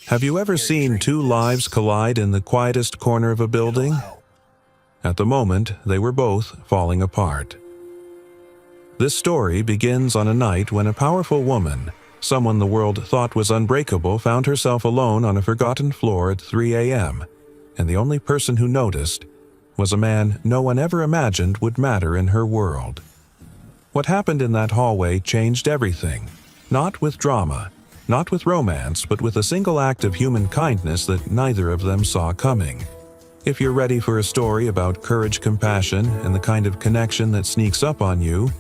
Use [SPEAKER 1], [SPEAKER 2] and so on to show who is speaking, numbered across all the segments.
[SPEAKER 1] Have you ever seen two lives collide in the quietest corner of a building? At the moment, they were both falling apart. This story begins on a night when a powerful woman, someone the world thought was unbreakable, found herself alone on a forgotten floor at 3 a.m., and the only person who noticed was a man no one ever imagined would matter in her world. What happened in that hallway changed everything, not with drama, not with romance, but with a single act of human kindness that neither of them saw coming. If you're ready for a story about courage, compassion, and the kind of connection that sneaks up on you,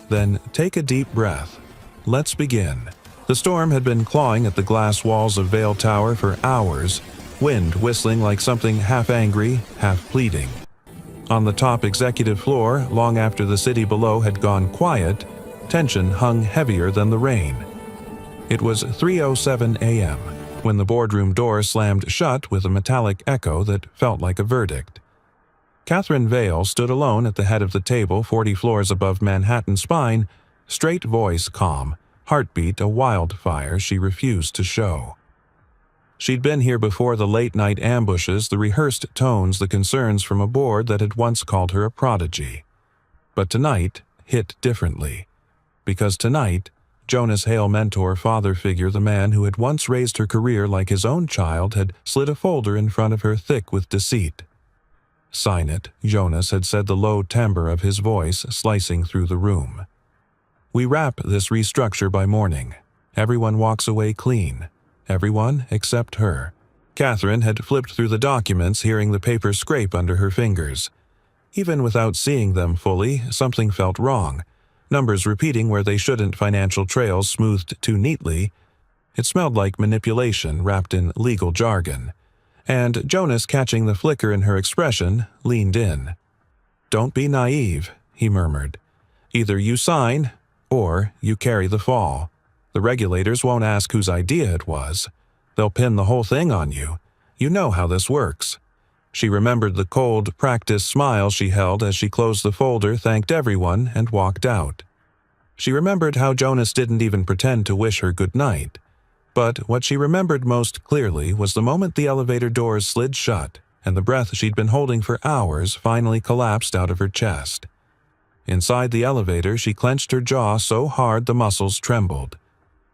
[SPEAKER 1] then take a deep breath. Let's begin. The storm had been clawing at the glass walls of Vale Tower for hours, wind whistling like something half angry, half pleading. On the top executive floor, long after the city below had gone quiet, tension hung heavier than the rain. It was 3:07 a.m. when the boardroom door slammed shut with a metallic echo that felt like a verdict. Catherine Vale stood alone at the head of the table 40 floors above Manhattan Spine, straight voice calm, heartbeat a wildfire she refused to show. She'd been here before the late-night ambushes, the rehearsed tones, the concerns from a board that had once called her a prodigy. But tonight hit differently. Because tonight, Jonas Hale mentor father figure, the man who had once raised her career like his own child, had slid a folder in front of her thick with deceit. "Sign it," Jonas had said, the low timbre of his voice slicing through the room. "We wrap this restructure by morning. Everyone walks away clean. Everyone except her." Catherine had flipped through the documents, hearing the paper scrape under her fingers. Even without seeing them fully, something felt wrong. Numbers repeating where they shouldn't, financial trails smoothed too neatly. It smelled like manipulation wrapped in legal jargon. And Jonas, catching the flicker in her expression, leaned in. "Don't be naive," he murmured. "Either you sign, or you carry the fall. The regulators won't ask whose idea it was. They'll pin the whole thing on you. You know how this works." She remembered the cold, practiced smile she held as she closed the folder, thanked everyone, and walked out. She remembered how Jonas didn't even pretend to wish her good night. But what she remembered most clearly was the moment the elevator doors slid shut and the breath she'd been holding for hours finally collapsed out of her chest. Inside the elevator, she clenched her jaw so hard the muscles trembled.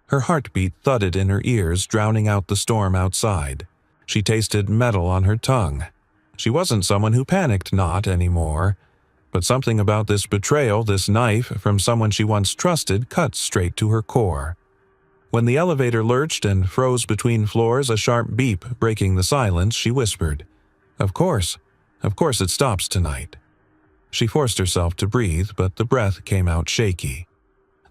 [SPEAKER 1] Her heartbeat thudded in her ears, drowning out the storm outside. She tasted metal on her tongue. She wasn't someone who panicked, not anymore. But something about this betrayal, this knife from someone she once trusted, cut straight to her core. When the elevator lurched and froze between floors, a sharp beep breaking the silence, she whispered, Of course it stops tonight." She forced herself to breathe, but the breath came out shaky.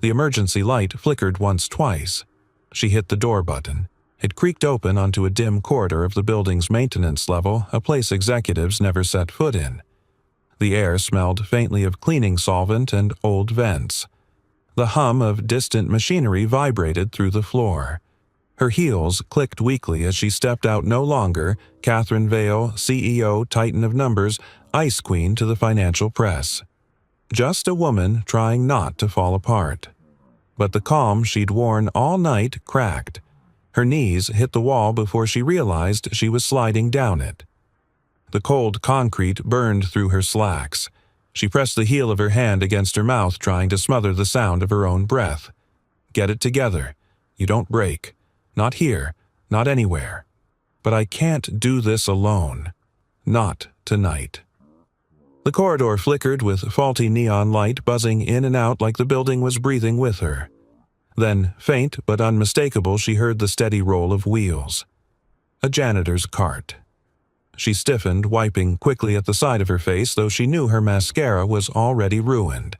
[SPEAKER 1] The emergency light flickered once, twice. She hit the door button. It creaked open onto a dim corridor of the building's maintenance level, a place executives never set foot in. The air smelled faintly of cleaning solvent and old vents. The hum of distant machinery vibrated through the floor. Her heels clicked weakly as she stepped out, no longer Catherine Vale, CEO, Titan of Numbers, Ice Queen to the financial press. Just a woman trying not to fall apart. But the calm she'd worn all night cracked. Her knees hit the wall before she realized she was sliding down it. The cold concrete burned through her slacks. She pressed the heel of her hand against her mouth, trying to smother the sound of her own breath. "Get it together. You don't break. Not here. Not anywhere. But I can't do this alone. Not tonight." The corridor flickered with faulty neon light buzzing in and out like the building was breathing with her. Then, faint but unmistakable, she heard the steady roll of wheels. A janitor's cart. She stiffened, wiping quickly at the side of her face, though she knew her mascara was already ruined.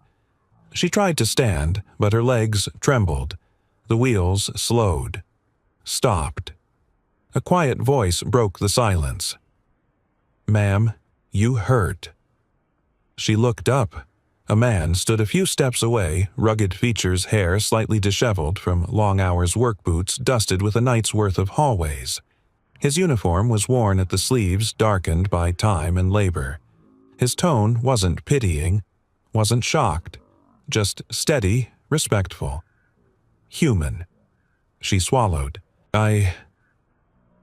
[SPEAKER 1] She tried to stand, but her legs trembled. The wheels slowed. Stopped. A quiet voice broke the silence. "Ma'am, you hurt." She looked up. A man stood a few steps away, rugged features, hair slightly disheveled from long hours' work boots dusted with a night's worth of hallways. His uniform was worn at the sleeves, darkened by time and labor. His tone wasn't pitying, wasn't shocked, just steady, respectful. Human. She swallowed.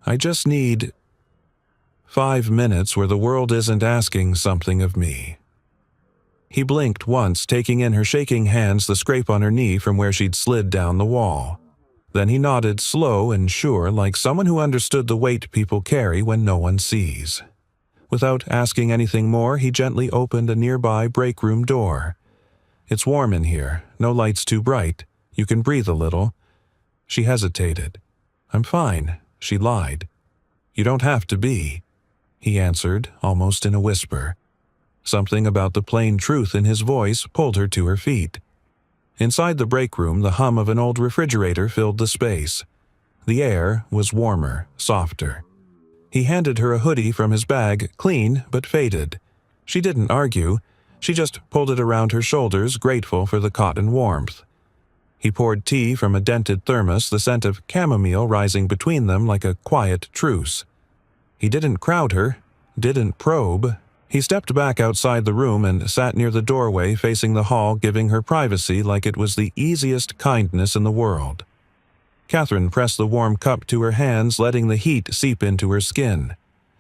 [SPEAKER 1] I just need 5 minutes where the world isn't asking something of me." He blinked once, taking in her shaking hands the scrape on her knee from where she'd slid down the wall. Then he nodded, slow and sure, like someone who understood the weight people carry when no one sees. Without asking anything more, he gently opened a nearby break room door. "It's warm in here, no lights too bright. You can breathe a little." She hesitated. "I'm fine," she lied. "You don't have to be," he answered, almost in a whisper. Something about the plain truth in his voice pulled her to her feet. Inside the break room, the hum of an old refrigerator filled the space. The air was warmer, softer. He handed her a hoodie from his bag, clean but faded. She didn't argue. She just pulled it around her shoulders, grateful for the cotton warmth. He poured tea from a dented thermos, the scent of chamomile rising between them like a quiet truce. He didn't crowd her, didn't probe. He stepped back outside the room and sat near the doorway facing the hall, giving her privacy like it was the easiest kindness in the world. Catherine pressed the warm cup to her hands, letting the heat seep into her skin.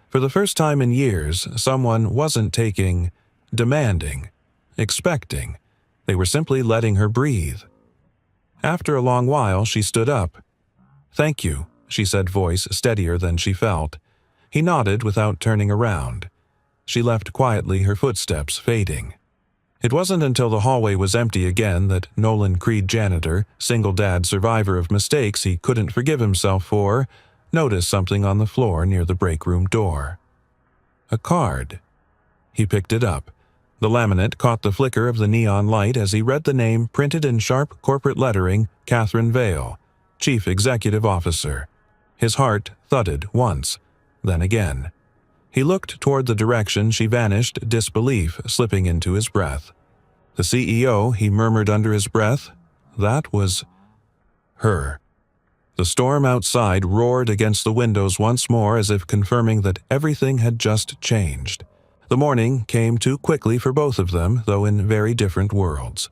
[SPEAKER 1] For the first time in years, someone wasn't demanding, expecting. They were simply letting her breathe. After a long while, she stood up. "Thank you," she said, voice steadier than she felt. He nodded without turning around. She left quietly, her footsteps fading. It wasn't until the hallway was empty again that Nolan Creed Janitor, single dad survivor of mistakes he couldn't forgive himself for, noticed something on the floor near the break room door. A card. He picked it up. The laminate caught the flicker of the neon light as he read the name printed in sharp corporate lettering, Catherine Vale, Chief Executive Officer. His heart thudded once, then again. He looked toward the direction she vanished, disbelief slipping into his breath. The CEO, he murmured under his breath, that was her. The storm outside roared against the windows once more, as if confirming that everything had just changed. The morning came too quickly for both of them, though in very different worlds.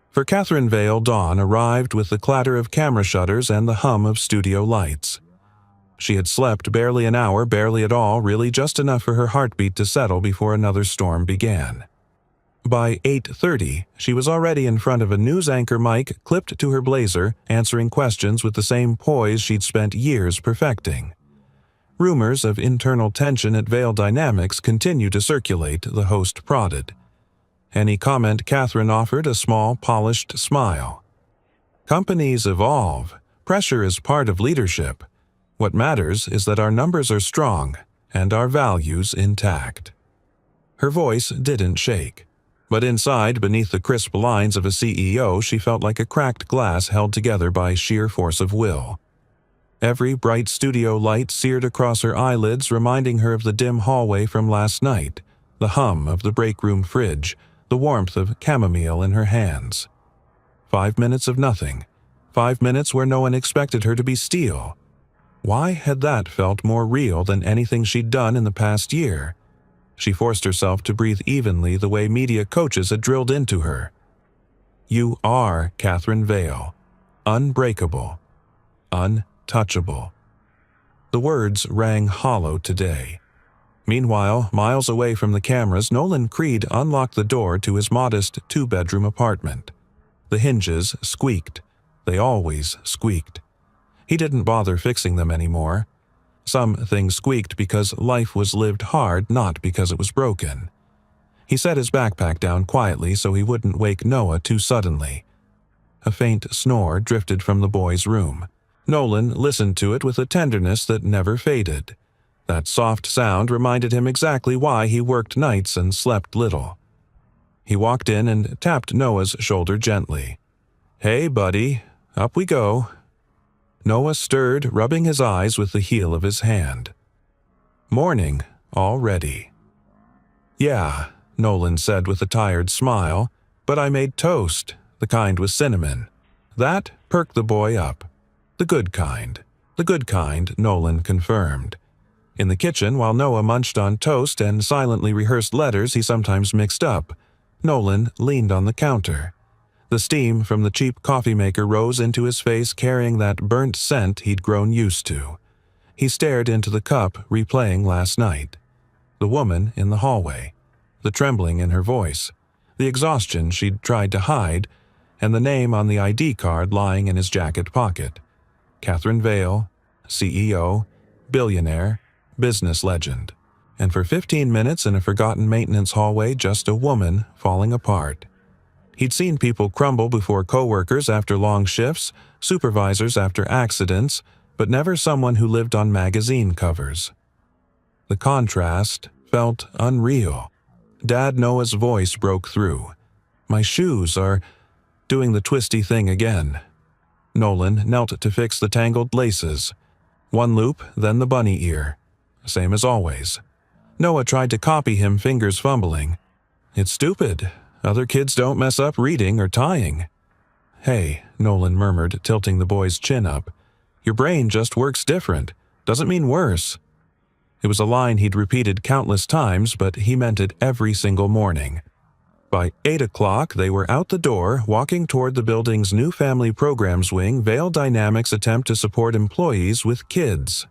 [SPEAKER 1] For Catherine Vale, dawn arrived with the clatter of camera shutters and the hum of studio lights. She had slept barely an hour, barely at all, really just enough for her heartbeat to settle before another storm began. By 8:30, she was already in front of a news anchor mic clipped to her blazer, answering questions with the same poise she'd spent years perfecting. Rumors of internal tension at Vale Dynamics continued to circulate, the host prodded. Any comment Catherine offered a small, polished smile. Companies evolve. Pressure is part of leadership. What matters is that our numbers are strong and our values intact. Her voice didn't shake, but inside, beneath the crisp lines of a CEO, she felt like a cracked glass held together by sheer force of will. Every bright studio light seared across her eyelids, reminding her of the dim hallway from last night, the hum of the break room fridge, the warmth of chamomile in her hands. 5 minutes of nothing. 5 minutes where no one expected her to be steel. Why had that felt more real than anything she'd done in the past year? She forced herself to breathe evenly the way media coaches had drilled into her. You are Catherine Vale. Unbreakable. Untouchable. The words rang hollow today. Meanwhile, miles away from the cameras, Nolan Creed unlocked the door to his modest two-bedroom apartment. The hinges squeaked. They always squeaked. He didn't bother fixing them anymore. Some things squeaked because life was lived hard, not because it was broken. He set his backpack down quietly so he wouldn't wake Noah too suddenly. A faint snore drifted from the boy's room. Nolan listened to it with a tenderness that never faded. That soft sound reminded him exactly why he worked nights and slept little. He walked in and tapped Noah's shoulder gently. "Hey, buddy, up we go." Noah stirred, rubbing his eyes with the heel of his hand. Morning already. "Yeah," Nolan said with a tired smile, "but I made toast, the kind with cinnamon." That perked the boy up. The good kind. The good kind, Nolan confirmed. In the kitchen, while Noah munched on toast and silently rehearsed letters he sometimes mixed up, Nolan leaned on the counter. The steam from the cheap coffee maker rose into his face, carrying that burnt scent he'd grown used to. He stared into the cup, replaying last night. The woman in the hallway, the trembling in her voice, the exhaustion she'd tried to hide, and the name on the ID card lying in his jacket pocket. Catherine Vale, CEO, billionaire, business legend. And for 15 minutes in a forgotten maintenance hallway, just a woman falling apart. He'd seen people crumble before coworkers after long shifts, supervisors after accidents, but never someone who lived on magazine covers. The contrast felt unreal. Dad Noah's voice broke through. "My shoes are doing the twisty thing again." Nolan knelt to fix the tangled laces. One loop, then the bunny ear. Same as always. Noah tried to copy him, fingers fumbling. "It's stupid. Other kids don't mess up reading or tying." "Hey," Nolan murmured, tilting the boy's chin up. "Your brain just works different. Doesn't mean worse." It was a line he'd repeated countless times, but he meant it every single morning. By 8 o'clock, they were out the door, walking toward the building's new family programs wing, Vale Dynamics' attempt to support employees with kids.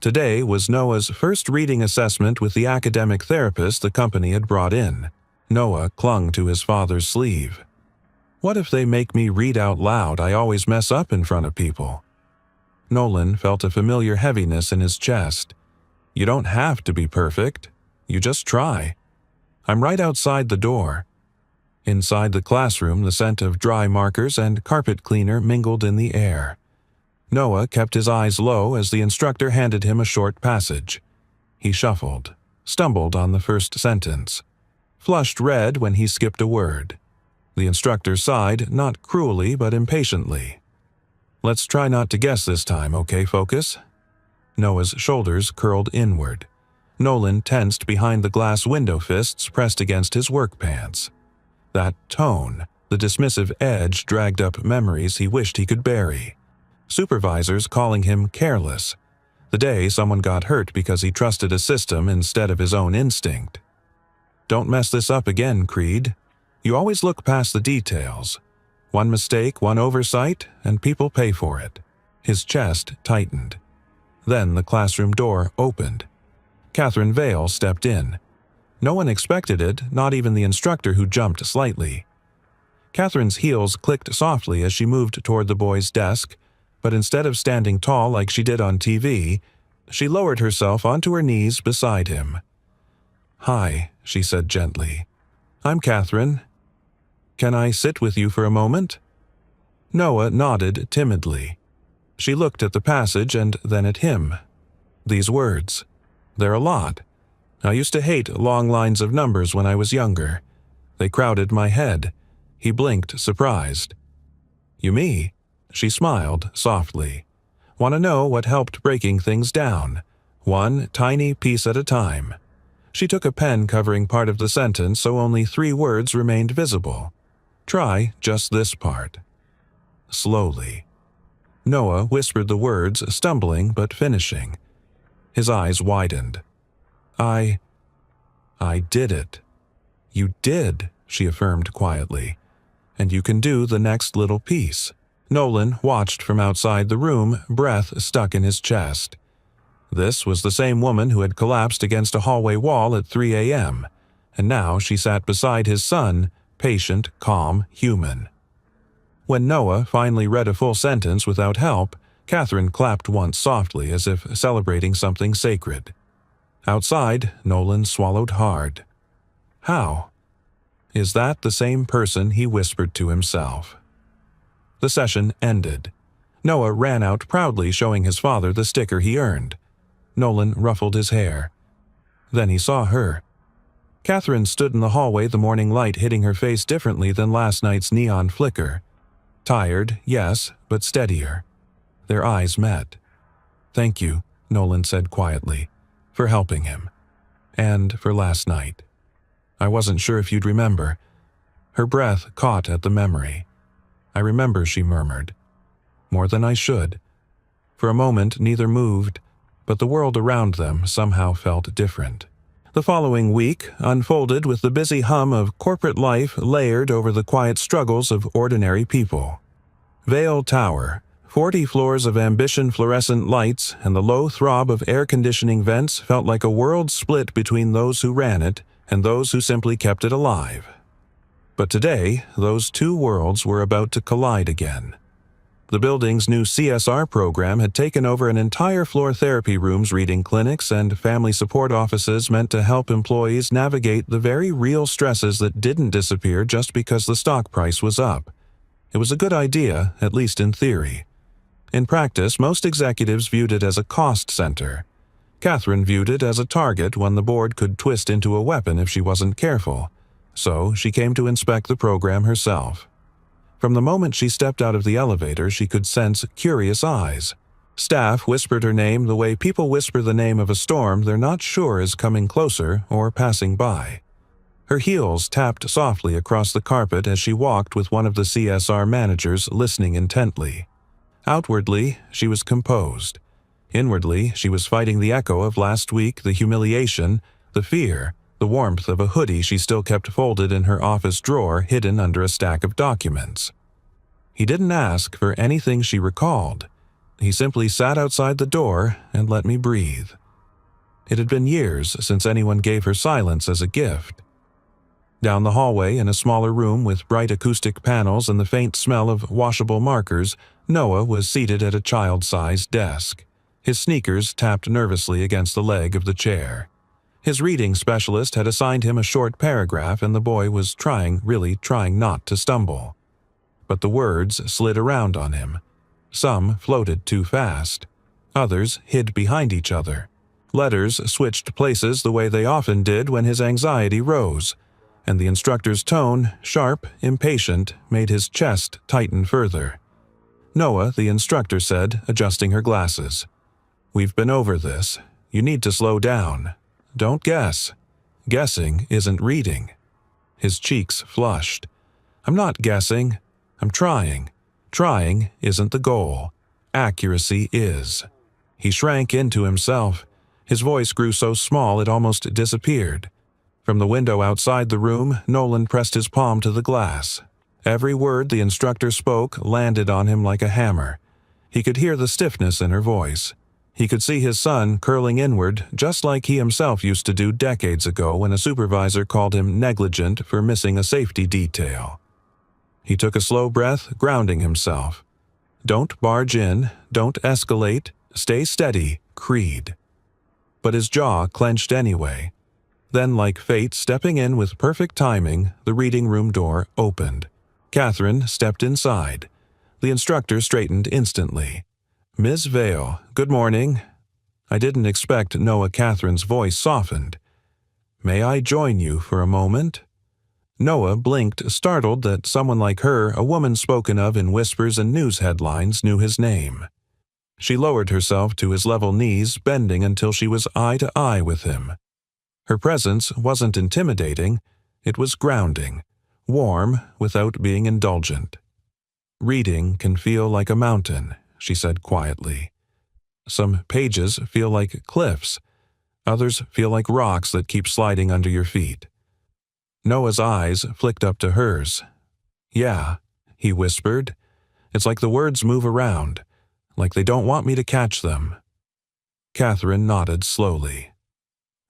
[SPEAKER 1] Today was Noah's first reading assessment with the academic therapist the company had brought in. Noah clung to his father's sleeve. "What if they make me read out loud? I always mess up in front of people." Nolan felt a familiar heaviness in his chest. "You don't have to be perfect. You just try. I'm right outside the door." Inside the classroom, the scent of dry markers and carpet cleaner mingled in the air. Noah kept his eyes low as the instructor handed him a short passage. He shuffled, stumbled on the first sentence, flushed red when he skipped a word. The instructor sighed, not cruelly but impatiently. "Let's try not to guess this time, okay, Focus?" Noah's shoulders curled inward. Nolan tensed behind the glass window, fists pressed against his work pants. That tone, the dismissive edge, dragged up memories he wished he could bury. Supervisors calling him careless. The day someone got hurt because he trusted a system instead of his own instinct. "Don't mess this up again, Creed. You always look past the details. One mistake, one oversight, and people pay for it." His chest tightened. Then the classroom door opened. Catherine Vale stepped in. No one expected it, not even the instructor, who jumped slightly. Catherine's heels clicked softly as she moved toward the boy's desk, but instead of standing tall like she did on TV, she lowered herself onto her knees beside him. "Hi," she said gently. "I'm Catherine. Can I sit with you for a moment?" Noah nodded timidly. She looked at the passage and then at him. These words. They're a lot. I used to hate long lines of numbers when I was younger. They crowded my head. He blinked, surprised. "You me?" She smiled softly. "Want to know what helped breaking things down? One tiny piece at a time." She took a pen covering part of the sentence so only 3 words remained visible. "Try just this part." Slowly. Noah whispered the words, stumbling but finishing. His eyes widened. I did it." "You did," she affirmed quietly. "And you can do the next little piece." Nolan watched from outside the room, breath stuck in his chest. This was the same woman who had collapsed against a hallway wall at 3 a.m., and now she sat beside his son, patient, calm, human. When Noah finally read a full sentence without help, Catherine clapped once softly as if celebrating something sacred. Outside, Nolan swallowed hard. How? Is that the same person, he whispered to himself. The session ended. Noah ran out proudly, showing his father the sticker he earned. Nolan ruffled his hair. Then he saw her. Catherine stood in the hallway, the morning light hitting her face differently than last night's neon flicker. Tired, yes, but steadier. Their eyes met. "Thank you," Nolan said quietly, "for helping him. And for last night. I wasn't sure if you'd remember." Her breath caught at the memory. "I remember," she murmured. "More than I should." For a moment, neither moved, but the world around them somehow felt different. The following week unfolded with the busy hum of corporate life layered over the quiet struggles of ordinary people. Vale Tower, 40 floors of ambition fluorescent lights and the low throb of air conditioning vents felt like a world split between those who ran it and those who simply kept it alive. But today, those two worlds were about to collide again. The building's new CSR program had taken over an entire floor therapy rooms, reading clinics, and family support offices meant to help employees navigate the very real stresses that didn't disappear just because the stock price was up. It was a good idea, at least in theory. In practice, most executives viewed it as a cost center. Catherine viewed it as a target one the board could twist into a weapon if she wasn't careful, so she came to inspect the program herself. From the moment she stepped out of the elevator, she could sense curious eyes. Staff whispered her name the way people whisper the name of a storm they're not sure is coming closer or passing by. Her heels tapped softly across the carpet as she walked with one of the CSR managers, listening intently. Outwardly, she was composed. Inwardly, she was fighting the echo of last week, the humiliation, the fear, the warmth of a hoodie she still kept folded in her office drawer, hidden under a stack of documents. He didn't ask for anything she recalled. He simply sat outside the door and let me breathe. It had been years since anyone gave her silence as a gift. Down the hallway, in a smaller room with bright acoustic panels and the faint smell of washable markers, Noah was seated at a child-sized desk. His sneakers tapped nervously against the leg of the chair. His reading specialist had assigned him a short paragraph, and the boy was really trying not to stumble. But the words slid around on him. Some floated too fast. Others hid behind each other. Letters switched places the way they often did when his anxiety rose, and the instructor's tone, sharp, impatient, made his chest tighten further. Noah, the instructor said, adjusting her glasses. "We've been over this. You need to slow down. Don't guess. Guessing isn't reading." His cheeks flushed. "I'm not guessing. I'm trying. Trying isn't the goal. Accuracy is." He shrank into himself. His voice grew so small it almost disappeared. From the window outside the room, Nolan pressed his palm to the glass. Every word the instructor spoke landed on him like a hammer. He could hear the stiffness in her voice. He could see his son curling inward, just like he himself used to do decades ago when a supervisor called him negligent for missing a safety detail. He took a slow breath, grounding himself. Don't barge in, don't escalate, stay steady, Creed. But his jaw clenched anyway. Then, like fate stepping in with perfect timing, the reading room door opened. Catherine stepped inside. The instructor straightened instantly. "Ms. Vale, good morning." I didn't expect Noah Catherine's voice softened. "May I join you for a moment?" Noah blinked, startled that someone like her, a woman spoken of in whispers and news headlines, knew his name. She lowered herself to his level knees, bending until she was eye to eye with him. Her presence wasn't intimidating, it was grounding, warm without being indulgent. "Reading can feel like a mountain," she said quietly. "Some pages feel like cliffs. Others feel like rocks that keep sliding under your feet." Noah's eyes flicked up to hers. "Yeah," he whispered. "It's like the words move around, like they don't want me to catch them." Catherine nodded slowly.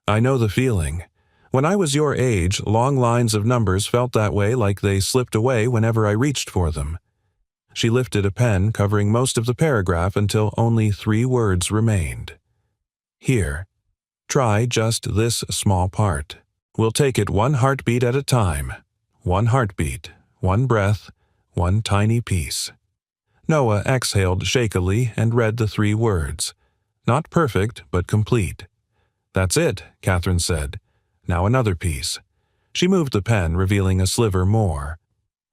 [SPEAKER 1] "I know the feeling. When I was your age, long lines of numbers felt that way, like they slipped away whenever I reached for them." She lifted a pen covering most of the paragraph until only 3 words remained. "Here, try just this small part. We'll take it one heartbeat at a time. One heartbeat, one breath, one tiny piece." Noah exhaled shakily and read the 3 words. Not perfect, but complete. "That's it," Catherine said. "Now another piece." She moved the pen, revealing a sliver more.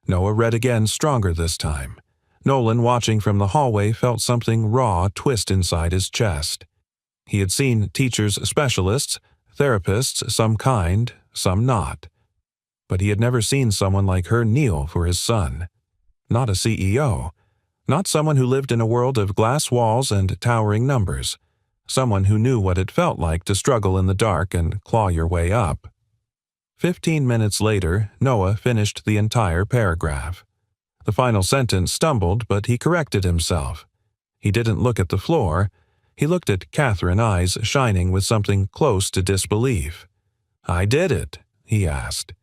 [SPEAKER 1] Noah read again, stronger this time. Nolan, watching from the hallway, felt something raw twist inside his chest. He had seen teachers, specialists, therapists, some kind, some not. But he had never seen someone like her kneel for his son. Not a CEO. Not someone who lived in a world of glass walls and towering numbers. Someone who knew what it felt like to struggle in the dark and claw your way up. 15 minutes later, Noah finished the entire paragraph. The final sentence stumbled, but he corrected himself. He didn't look at the floor. He looked at Catherine, eyes shining with something close to disbelief. "I did it?" he asked.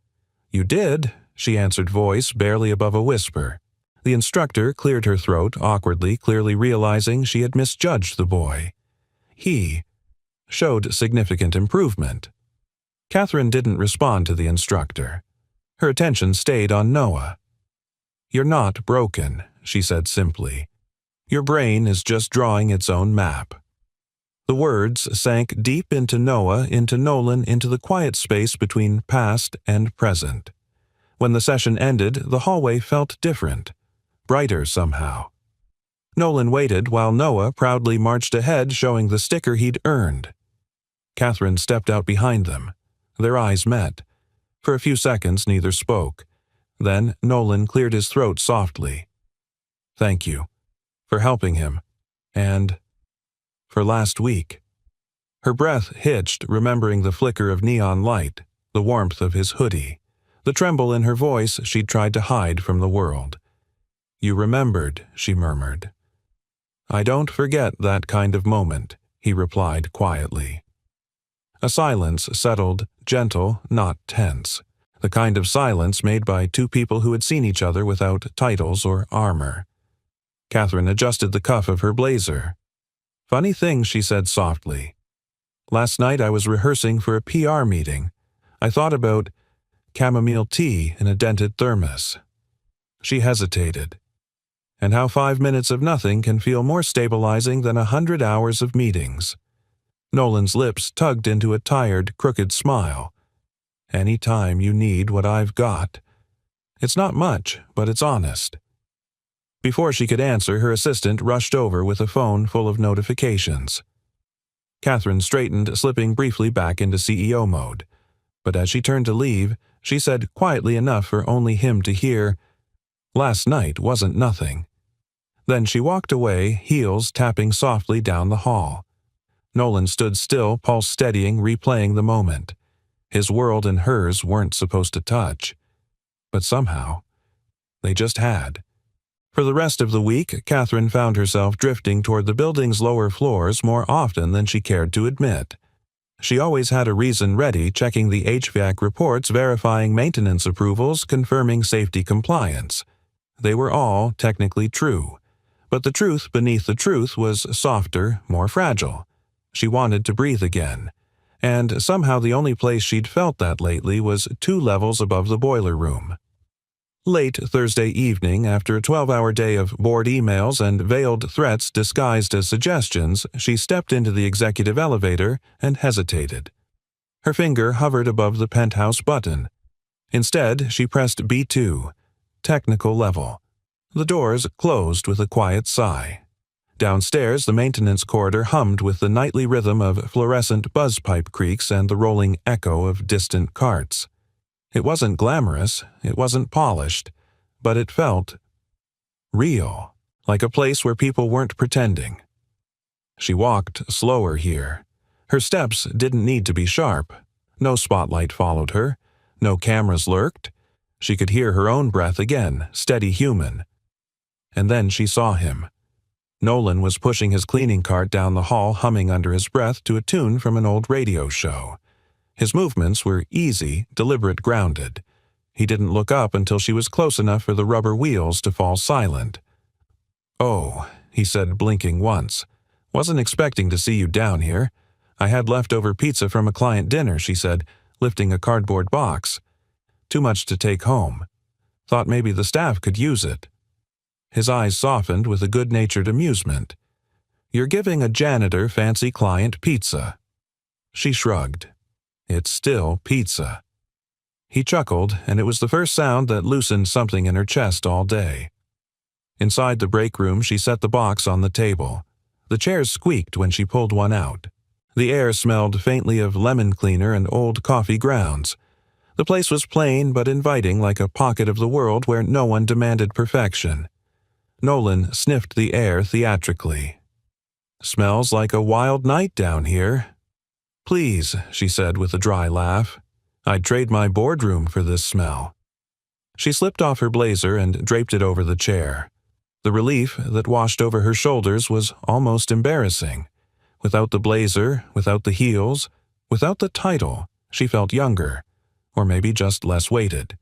[SPEAKER 1] "You did," she answered, voice barely above a whisper. The instructor cleared her throat awkwardly, clearly realizing she had misjudged the boy. He showed significant improvement. Catherine didn't respond to the instructor. Her attention stayed on Noah. "You're not broken," she said simply. "Your brain is just drawing its own map." The words sank deep into Noah, into Nolan, into the quiet space between past and present. When the session ended, the hallway felt different, brighter somehow. Nolan waited while Noah proudly marched ahead, showing the sticker he'd earned. Catherine stepped out behind them. Their eyes met. For a few seconds, neither spoke. Then Nolan cleared his throat softly. "Thank you for helping him, and for last week." Her breath hitched, remembering the flicker of neon light, the warmth of his hoodie, the tremble in her voice she'd tried to hide from the world. "You remembered," she murmured. "I don't forget that kind of moment," he replied quietly. A silence settled, gentle, not tense. The kind of silence made by two people who had seen each other without titles or armor. Catherine adjusted the cuff of her blazer. "Funny thing," she said softly. "Last night I was rehearsing for a PR meeting. I thought about chamomile tea in a dented thermos." She hesitated. "And how 5 minutes of nothing can feel more stabilizing than 100 hours of meetings." Nolan's lips tugged into a tired, crooked smile. "Any time you need what I've got. It's not much, but it's honest." Before she could answer, her assistant rushed over with a phone full of notifications. Catherine straightened, slipping briefly back into CEO mode. But as she turned to leave, she said quietly enough for only him to hear, "Last night wasn't nothing." Then she walked away, heels tapping softly down the hall. Nolan stood still, pulse steadying, replaying the moment. His world and hers weren't supposed to touch. But somehow, they just had. For the rest of the week, Catherine found herself drifting toward the building's lower floors more often than she cared to admit. She always had a reason ready, checking the HVAC reports, verifying maintenance approvals, confirming safety compliance. They were all technically true. But the truth beneath the truth was softer, more fragile. She wanted to breathe again. And somehow the only place she'd felt that lately was 2 levels above the boiler room. Late Thursday evening, after a 12-hour day of bored emails and veiled threats disguised as suggestions, she stepped into the executive elevator and hesitated. Her finger hovered above the penthouse button. Instead, she pressed B2, technical level. The doors closed with a quiet sigh. Downstairs, the maintenance corridor hummed with the nightly rhythm of fluorescent buzzpipe creaks and the rolling echo of distant carts. It wasn't glamorous, it wasn't polished, but it felt real, like a place where people weren't pretending. She walked slower here. Her steps didn't need to be sharp. No spotlight followed her. No cameras lurked. She could hear her own breath again, steady human. And then she saw him. Nolan was pushing his cleaning cart down the hall, humming under his breath to a tune from an old radio show. His movements were easy, deliberate, grounded. He didn't look up until she was close enough for the rubber wheels to fall silent. "Oh," he said, blinking once. "Wasn't expecting to see you down here. I had leftover pizza from a client dinner," she said, lifting a cardboard box. "Too much to take home. Thought maybe the staff could use it." His eyes softened with a good-natured amusement. "You're giving a janitor fancy client pizza." She shrugged. "It's still pizza." He chuckled, and it was the first sound that loosened something in her chest all day. Inside the break room, she set the box on the table. The chairs squeaked when she pulled one out. The air smelled faintly of lemon cleaner and old coffee grounds. The place was plain but inviting, like a pocket of the world where no one demanded perfection. Nolan sniffed the air theatrically. "Smells like a wild night down here." "Please," she said with a dry laugh. "I'd trade my boardroom for this smell." She slipped off her blazer and draped it over the chair. The relief that washed over her shoulders was almost embarrassing. Without the blazer, without the heels, without the title, she felt younger, or maybe just less weighted.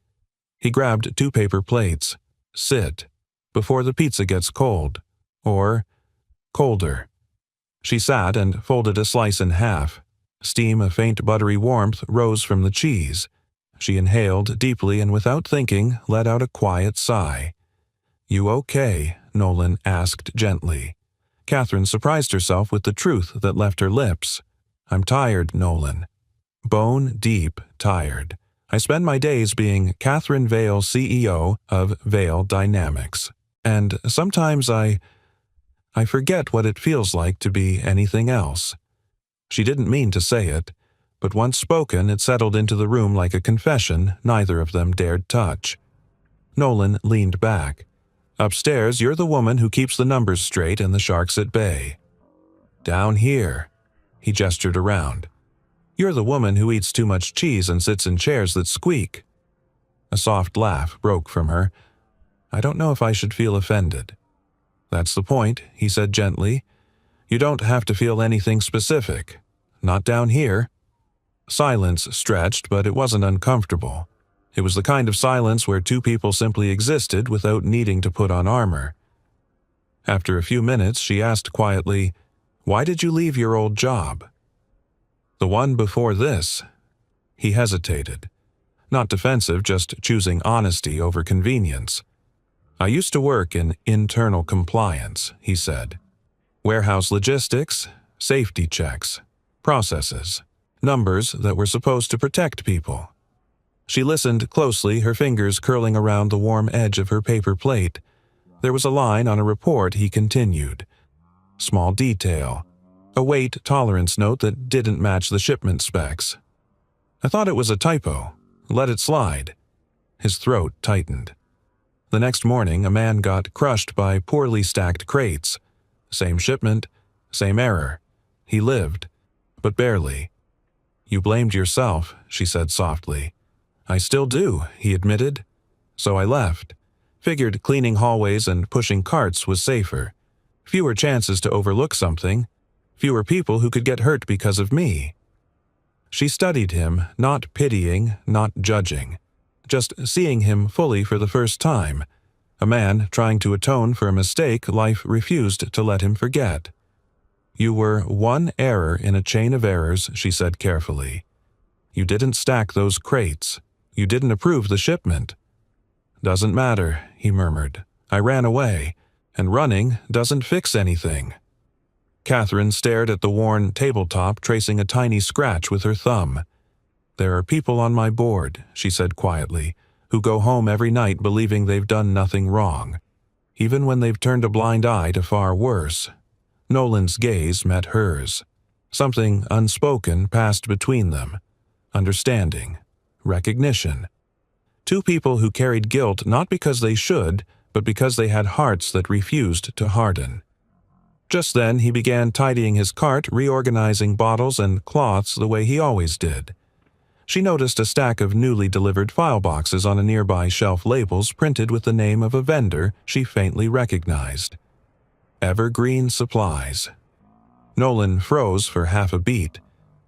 [SPEAKER 1] He grabbed 2 paper plates. Sit. Before the pizza gets cold. Or colder. She sat and folded a slice in half. Steam of faint buttery warmth rose from the cheese. She inhaled deeply and without thinking let out a quiet sigh. "You okay?" Nolan asked gently. Catherine surprised herself with the truth that left her lips. "I'm tired, Nolan. Bone deep tired. I spend my days being Catherine Vale, CEO of Vale Dynamics. And sometimes I forget what it feels like to be anything else." She didn't mean to say it, but once spoken it settled into the room like a confession neither of them dared touch. Nolan leaned back. "Upstairs, you're the woman who keeps the numbers straight and the sharks at bay. Down here," he gestured around, "you're the woman who eats too much cheese and sits in chairs that squeak." A soft laugh broke from her. "I don't know if I should feel offended." "That's the point," he said gently. "You don't have to feel anything specific. Not down here." Silence stretched, but it wasn't uncomfortable. It was the kind of silence where 2 people simply existed without needing to put on armor. After a few minutes, she asked quietly, "Why did you leave your old job?" "The one before this." He hesitated. Not defensive, just choosing honesty over convenience. "I used to work in internal compliance," he said. "Warehouse logistics, safety checks, processes, numbers that were supposed to protect people." She listened closely, her fingers curling around the warm edge of her paper plate. There was a line on a report he continued. Small detail. A weight tolerance note that didn't match the shipment specs. "I thought it was a typo. Let it slide." His throat tightened. The next morning, a man got crushed by poorly stacked crates. Same shipment, same error. He lived, but barely. "You blamed yourself," she said softly. "I still do," he admitted. "So I left. Figured cleaning hallways and pushing carts was safer. Fewer chances to overlook something. Fewer people who could get hurt because of me." She studied him, not pitying, not judging. Just seeing him fully for the first time. A man trying to atone for a mistake life refused to let him forget. "You were one error in a chain of errors," she said carefully. "You didn't stack those crates. You didn't approve the shipment." "Doesn't matter," he murmured. "I ran away, and running doesn't fix anything." Catherine stared at the worn tabletop, tracing a tiny scratch with her thumb. "There are people on my board," she said quietly, "who go home every night believing they've done nothing wrong, even when they've turned a blind eye to far worse." Nolan's gaze met hers. Something unspoken passed between them. Understanding. Recognition. 2 people who carried guilt not because they should, but because they had hearts that refused to harden. Just then he began tidying his cart, reorganizing bottles and cloths the way he always did. She noticed a stack of newly delivered file boxes on a nearby shelf, labels printed with the name of a vendor she faintly recognized. Evergreen Supplies. Nolan froze for half a beat.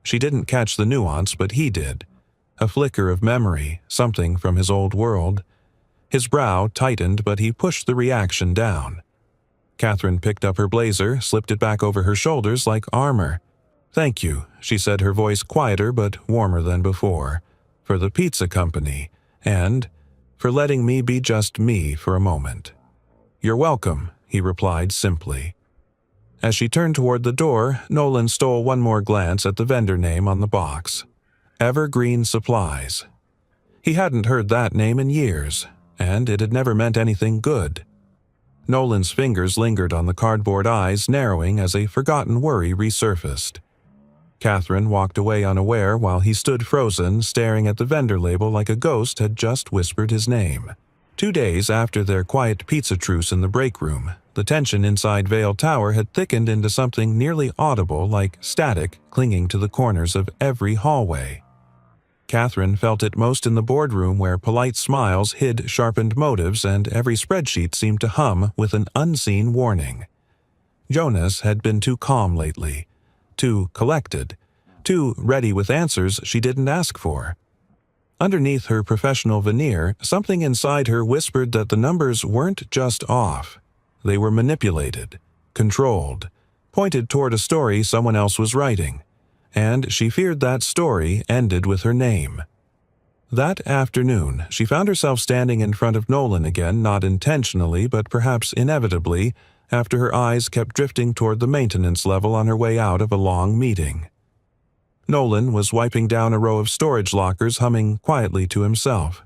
[SPEAKER 1] She didn't catch the nuance, but he did. A flicker of memory, something from his old world. His brow tightened, but he pushed the reaction down. Catherine picked up her blazer, slipped it back over her shoulders like armor. "Thank you," she said, her voice quieter but warmer than before, "for the pizza company, and for letting me be just me for a moment." "You're welcome," he replied simply. As she turned toward the door, Nolan stole one more glance at the vendor name on the box. Evergreen Supplies. He hadn't heard that name in years, and it had never meant anything good. Nolan's fingers lingered on the cardboard eyes, narrowing as a forgotten worry resurfaced. Catherine walked away unaware while he stood frozen, staring at the vendor label like a ghost had just whispered his name. 2 days after their quiet pizza truce in the break room, the tension inside Vale Tower had thickened into something nearly audible, like static clinging to the corners of every hallway. Catherine felt it most in the boardroom where polite smiles hid sharpened motives and every spreadsheet seemed to hum with an unseen warning. Jonas had been too calm lately, too collected, too ready with answers she didn't ask for. Underneath her professional veneer, something inside her whispered that the numbers weren't just off. They were manipulated, controlled, pointed toward a story someone else was writing, and she feared that story ended with her name. That afternoon, she found herself standing in front of Nolan again, not intentionally but perhaps inevitably, after her eyes kept drifting toward the maintenance level on her way out of a long meeting. Nolan was wiping down a row of storage lockers, humming quietly to himself.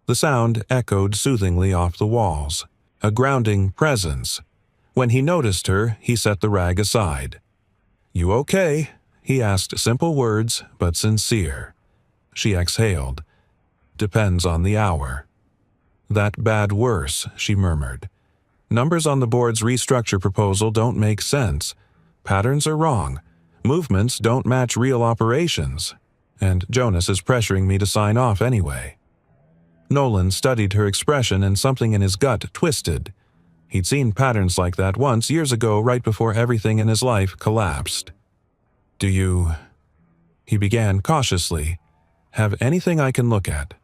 [SPEAKER 1] The sound echoed soothingly off the walls, a grounding presence. When he noticed her, he set the rag aside. "You okay?" He asked, simple words, but sincere. She exhaled. "Depends on the hour." "That bad worse," she murmured. "Numbers on the board's restructure proposal don't make sense. Patterns are wrong. Movements don't match real operations. And Jonas is pressuring me to sign off anyway." Nolan studied her expression and something in his gut twisted. He'd seen patterns like that once years ago, right before everything in his life collapsed. "Do you," he began cautiously, "have anything I can look at?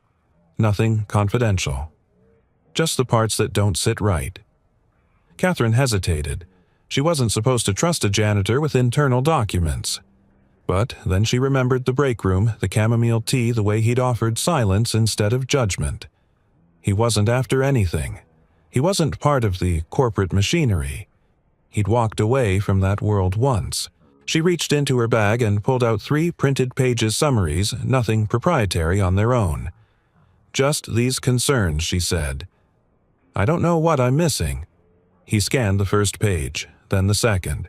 [SPEAKER 1] Nothing confidential. Just the parts that don't sit right." Catherine hesitated. She wasn't supposed to trust a janitor with internal documents. But then she remembered the break room, the chamomile tea, the way he'd offered silence instead of judgment. He wasn't after anything. He wasn't part of the corporate machinery. He'd walked away from that world once. She reached into her bag and pulled out 3 printed pages summaries, nothing proprietary on their own. "Just these concerns," she said. "I don't know what I'm missing." He scanned the first page, then the second.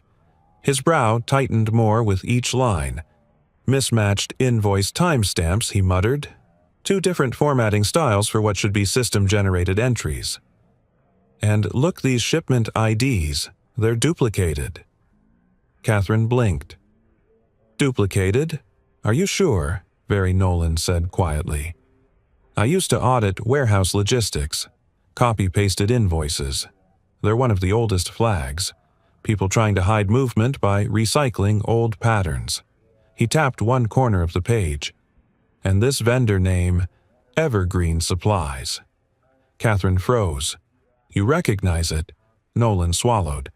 [SPEAKER 1] His brow tightened more with each line. "Mismatched invoice timestamps," he muttered. 2 different formatting styles for what should be system-generated entries. "And look, these shipment IDs, they're duplicated." Catherine blinked. "Duplicated? Are you sure?" Barry Nolan said quietly. "I used to audit warehouse logistics. Copy-pasted invoices. They're one of the oldest flags. People trying to hide movement by recycling old patterns." He tapped one corner of the page. "And this vendor name, Evergreen Supplies." Catherine froze. "You recognize it?" Nolan swallowed.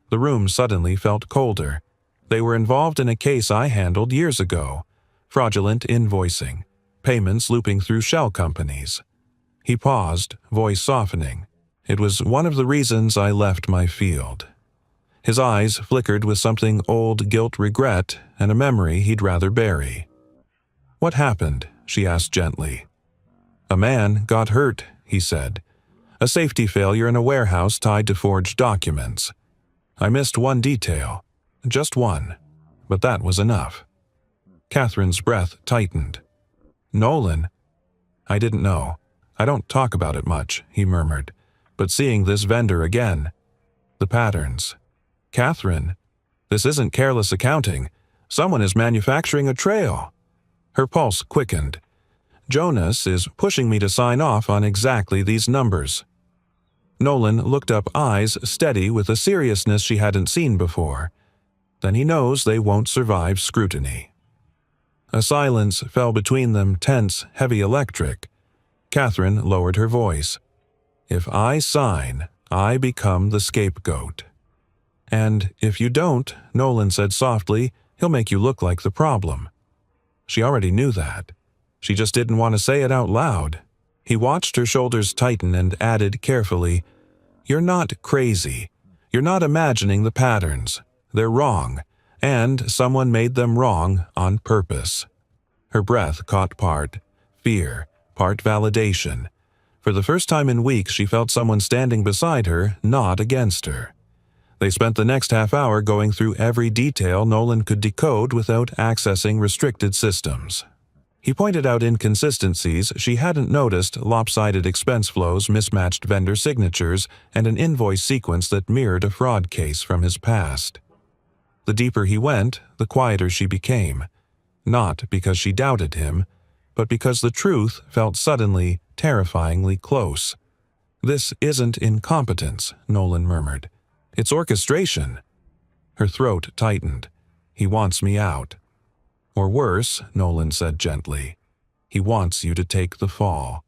[SPEAKER 1] The room suddenly felt colder. "They were involved in a case I handled years ago. Fraudulent invoicing. Payments looping through shell companies." He paused, voice softening. "It was one of the reasons I left my field." His eyes flickered with something old guilt, regret, and a memory he'd rather bury. "What happened?" she asked gently. "A man got hurt," he said. "A safety failure in a warehouse tied to forged documents. I missed one detail. Just one. But that was enough." Catherine's breath tightened. "Nolan?" "I didn't know. I don't talk about it much," he murmured. "But seeing this vendor again. The patterns. Catherine, this isn't careless accounting. Someone is manufacturing a trail." Her pulse quickened. "Jonas is pushing me to sign off on exactly these numbers." Nolan looked up, eyes steady with a seriousness she hadn't seen before. "Then he knows they won't survive scrutiny." A silence fell between them, tense, heavy, electric. Catherine lowered her voice. "If I sign, I become the scapegoat." "And if you don't," Nolan said softly, "he'll make you look like the problem." She already knew that. She just didn't want to say it out loud. He watched her shoulders tighten and added carefully, "You're not crazy. You're not imagining the patterns. They're wrong, and someone made them wrong on purpose." Her breath caught part fear, part validation. For the first time in weeks, she felt someone standing beside her, not against her. They spent the next half hour going through every detail Nolan could decode without accessing restricted systems. He pointed out inconsistencies she hadn't noticed, lopsided expense flows, mismatched vendor signatures, and an invoice sequence that mirrored a fraud case from his past. The deeper he went, the quieter she became. Not because she doubted him, but because the truth felt suddenly, terrifyingly close. "This isn't incompetence," Nolan murmured. "It's orchestration." Her throat tightened. "He wants me out." "Or worse," Nolan said gently. "He wants you to take the fall."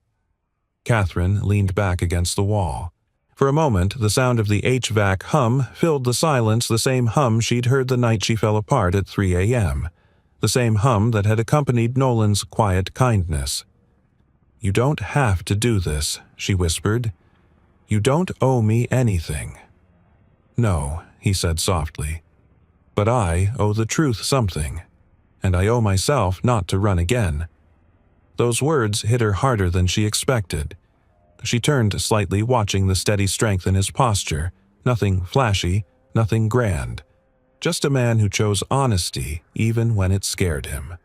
[SPEAKER 1] Catherine leaned back against the wall. For a moment, the sound of the HVAC hum filled the silence, the same hum she'd heard the night she fell apart at 3 a.m., the same hum that had accompanied Nolan's quiet kindness. "You don't have to do this," she whispered. "You don't owe me anything." "No," he said softly. "But I owe the truth something, and I owe myself not to run again." Those words hit her harder than she expected. She turned slightly, watching the steady strength in his posture. Nothing flashy, nothing grand. Just a man who chose honesty even when it scared him.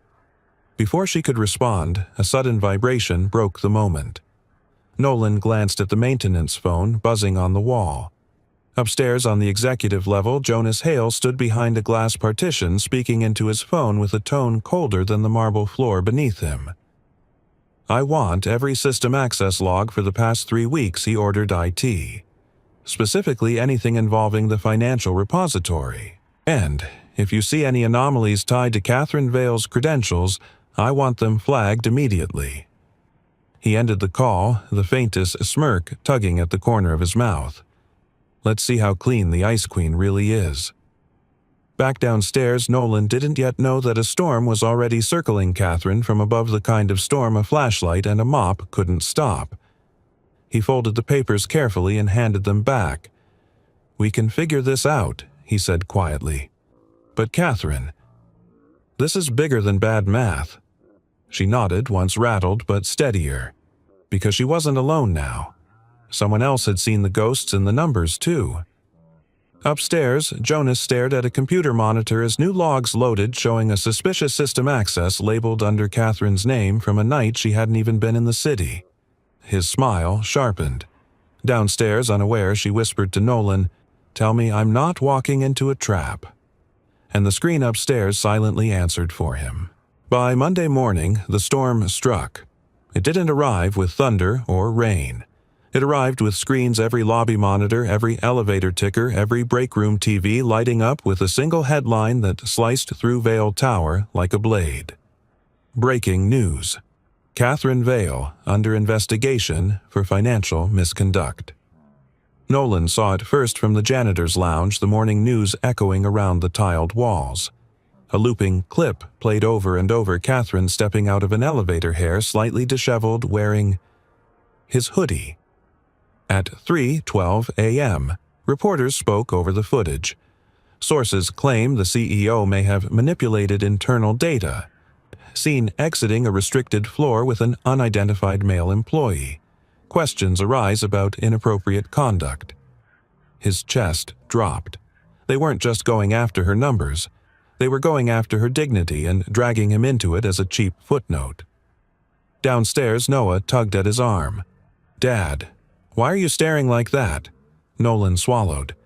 [SPEAKER 1] Before she could respond, a sudden vibration broke the moment. Nolan glanced at the maintenance phone buzzing on the wall. Upstairs on the executive level, Jonas Hale stood behind a glass partition, speaking into his phone with a tone colder than the marble floor beneath him. "I want every system access log for the past 3 weeks," he ordered IT. "Specifically anything involving the financial repository. And if you see any anomalies tied to Catherine Vale's credentials, I want them flagged immediately." He ended the call, the faintest smirk tugging at the corner of his mouth. Let's see how clean the Ice Queen really is. Back downstairs, Nolan didn't yet know that a storm was already circling Catherine from above, the kind of storm a flashlight and a mop couldn't stop. He folded the papers carefully and handed them back. "We can figure this out," he said quietly. "But Catherine, this is bigger than bad math." She nodded, once rattled but steadier, because she wasn't alone now. Someone else had seen the ghosts in the numbers too. Upstairs, Jonas stared at a computer monitor as new logs loaded, showing a suspicious system access labeled under Catherine's name from a night she hadn't even been in the city. His smile sharpened. Downstairs, unaware, she whispered to Nolan, "Tell me I'm not walking into a trap." And the screen upstairs silently answered for him. By Monday morning, the storm struck. It didn't arrive with thunder or rain. It arrived with screens, every lobby monitor, every elevator ticker, every break room TV lighting up with a single headline that sliced through Vale Tower like a blade. Breaking news. Catherine Vale under investigation for financial misconduct. Nolan saw it first from the janitor's lounge, the morning news echoing around the tiled walls. A looping clip played over and over, Catherine stepping out of an elevator, hair slightly disheveled, wearing his hoodie. At 3:12 a.m., reporters spoke over the footage. Sources claim the CEO may have manipulated internal data, seen exiting a restricted floor with an unidentified male employee. Questions arise about inappropriate conduct. His chest dropped. They weren't just going after her numbers. They were going after her dignity and dragging him into it as a cheap footnote. Downstairs, Noah tugged at his arm. "Dad, why are you staring like that?" Nolan swallowed.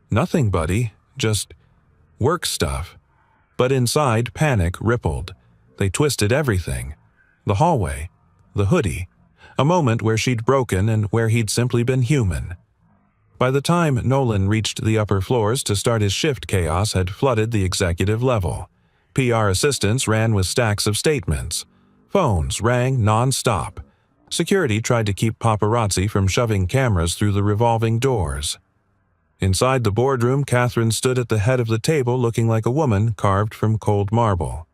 [SPEAKER 1] "Nothing, buddy. Just work stuff." But inside, panic rippled. They twisted everything. The hallway. The hoodie. A moment where she'd broken and where he'd simply been human. By the time Nolan reached the upper floors to start his shift, chaos had flooded the executive level. PR assistants ran with stacks of statements. Phones rang non-stop. Security tried to keep paparazzi from shoving cameras through the revolving doors. Inside the boardroom, Catherine stood at the head of the table looking like a woman carved from cold marble.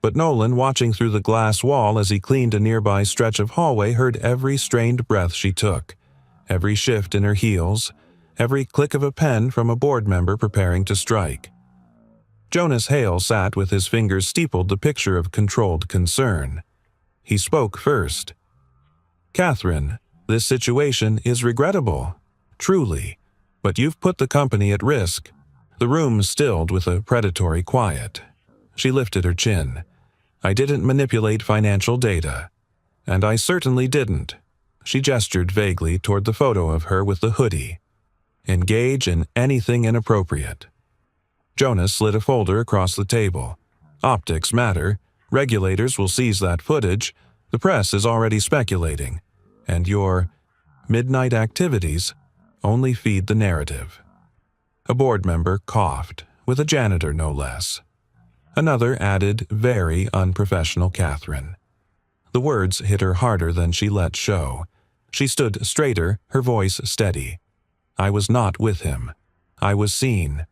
[SPEAKER 1] But Nolan, watching through the glass wall as he cleaned a nearby stretch of hallway, heard every strained breath she took, every shift in her heels, every click of a pen from a board member preparing to strike. Jonas Hale sat with his fingers steepled, the picture of controlled concern. He spoke first. "Catherine, this situation is regrettable, truly, but you've put the company at risk." The room stilled with a predatory quiet. She lifted her chin. "I didn't manipulate financial data. And I certainly didn't." She gestured vaguely toward the photo of her with the hoodie. "Engage in anything inappropriate." Jonas slid a folder across the table. "Optics matter. Regulators will seize that footage. The press is already speculating, and your midnight activities only feed the narrative." A board member coughed, with a janitor no less. Another added, "Very unprofessional, Catherine." The words hit her harder than she let show. She stood straighter, her voice steady. "I was not with him. I was seen."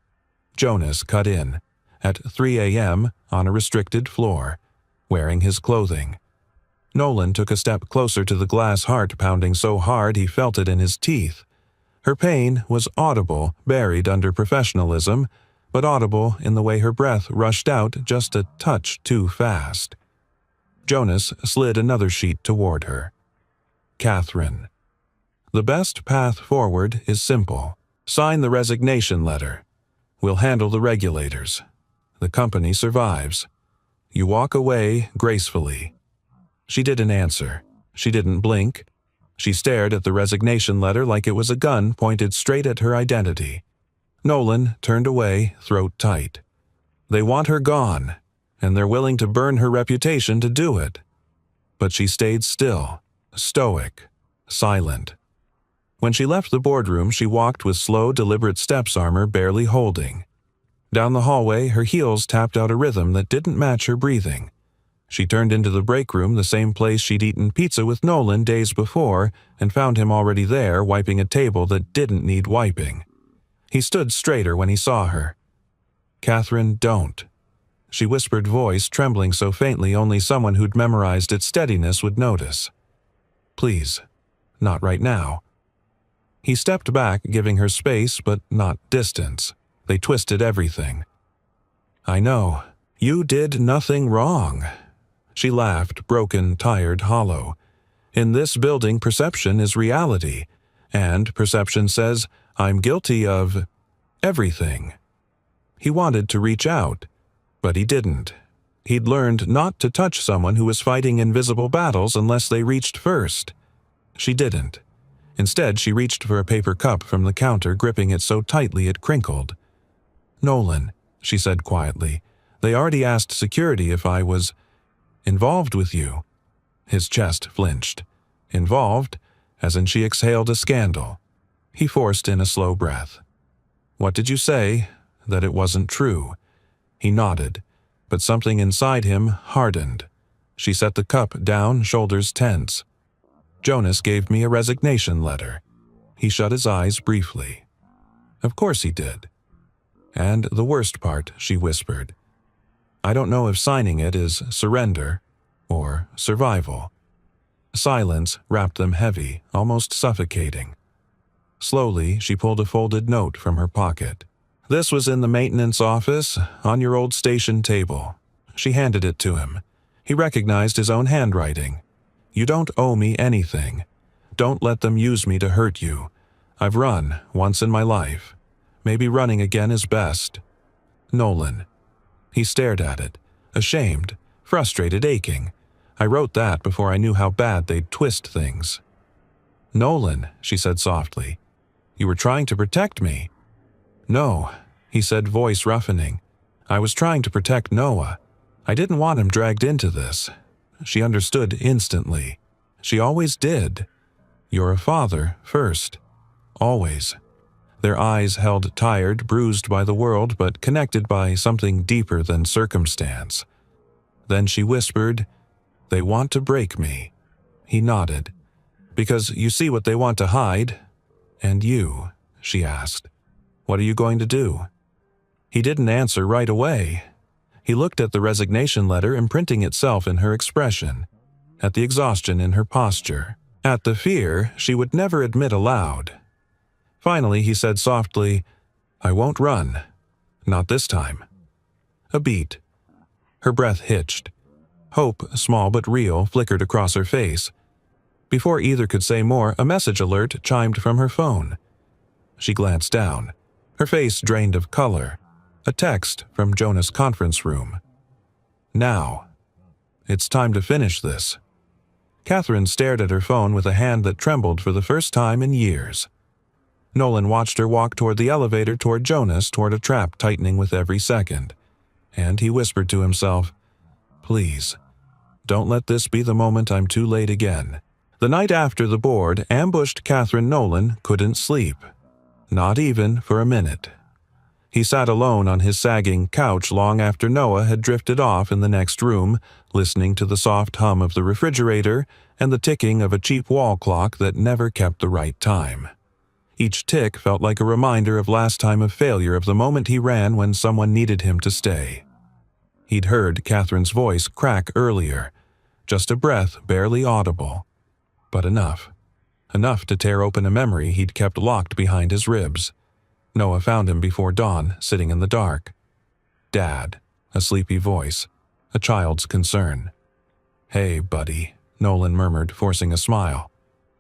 [SPEAKER 1] Jonas cut in, at 3 a.m. on a restricted floor, wearing his clothing. Nolan took a step closer to the glass heart pounding so hard he felt it in his teeth. Her pain was audible, buried under professionalism, but audible in the way her breath rushed out just a touch too fast. Jonas slid another sheet toward her. "Catherine, the best path forward is simple. Sign the resignation letter. We'll handle the regulators. The company survives. You walk away gracefully." She didn't answer. She didn't blink. She stared at the resignation letter like it was a gun pointed straight at her identity. Nolan turned away, throat tight. They want her gone, and they're willing to burn her reputation to do it. But she stayed still, stoic, silent. When she left the boardroom, she walked with slow, deliberate steps, armor barely holding. Down the hallway, her heels tapped out a rhythm that didn't match her breathing. She turned into the break room, the same place she'd eaten pizza with Nolan days before, and found him already there, wiping a table that didn't need wiping. He stood straighter when he saw her. "Catherine, don't." She whispered, voice trembling so faintly only someone who'd memorized its steadiness would notice. "Please, not right now." He stepped back, giving her space but not distance. They twisted everything. "I know. You did nothing wrong." She laughed, broken, tired, hollow. "In this building, perception is reality, and perception says I'm guilty of everything." He wanted to reach out, but he didn't. He'd learned not to touch someone who was fighting invisible battles unless they reached first. She didn't. Instead, she reached for a paper cup from the counter, gripping it so tightly it crinkled. "Nolan," she said quietly, "they already asked security if I was involved with you." His chest flinched. Involved, as in she exhaled a scandal. He forced in a slow breath. "What did you say? That it wasn't true?" He nodded, but something inside him hardened. She set the cup down, shoulders tense. "Jonas gave me a resignation letter." He shut his eyes briefly. "Of course he did." "And the worst part," she whispered. "I don't know if signing it is surrender or survival." Silence wrapped them heavy, almost suffocating. Slowly, she pulled a folded note from her pocket. "This was in the maintenance office, on your old station table." She handed it to him. He recognized his own handwriting. "You don't owe me anything. Don't let them use me to hurt you. I've run once in my life. Maybe running again is best." "Nolan." He stared at it, ashamed, frustrated, aching. "I wrote that before I knew how bad they'd twist things." "Nolan," she said softly. "You were trying to protect me." "No," he said, voice roughening. "I was trying to protect Noah. I didn't want him dragged into this." She understood instantly. She always did. "You're a father first. Always." Their eyes held tired, bruised by the world, but connected by something deeper than circumstance. Then she whispered, "They want to break me." He nodded. "Because you see what they want to hide?" "And you?" she asked. "What are you going to do?" He didn't answer right away. He looked at the resignation letter imprinting itself in her expression, at the exhaustion in her posture, at the fear she would never admit aloud. Finally, he said softly, "I won't run. Not this time." A beat. Her breath hitched. Hope, small but real, flickered across her face. Before either could say more, a message alert chimed from her phone. She glanced down, her face drained of color. A text from Jonah's conference room. "Now. It's time to finish this." Catherine stared at her phone with a hand that trembled for the first time in years. Nolan watched her walk toward the elevator, toward Jonas, toward a trap tightening with every second. And he whispered to himself, "Please, Don't let this be the moment I'm too late again. The night after the board ambushed Catherine, Nolan couldn't sleep. Not even for a minute. He sat alone on his sagging couch long after Noah had drifted off in the next room, listening to the soft hum of the refrigerator and the ticking of a cheap wall clock that never kept the right time. Each tick felt like a reminder of last time of failure, of the moment he ran when someone needed him to stay. He'd heard Catherine's voice crack earlier, just a breath barely audible, but enough. Enough to tear open a memory he'd kept locked behind his ribs. Noah found him before dawn, sitting in the dark. Dad, a sleepy voice, a child's concern. "Hey, buddy," Nolan murmured, forcing a smile.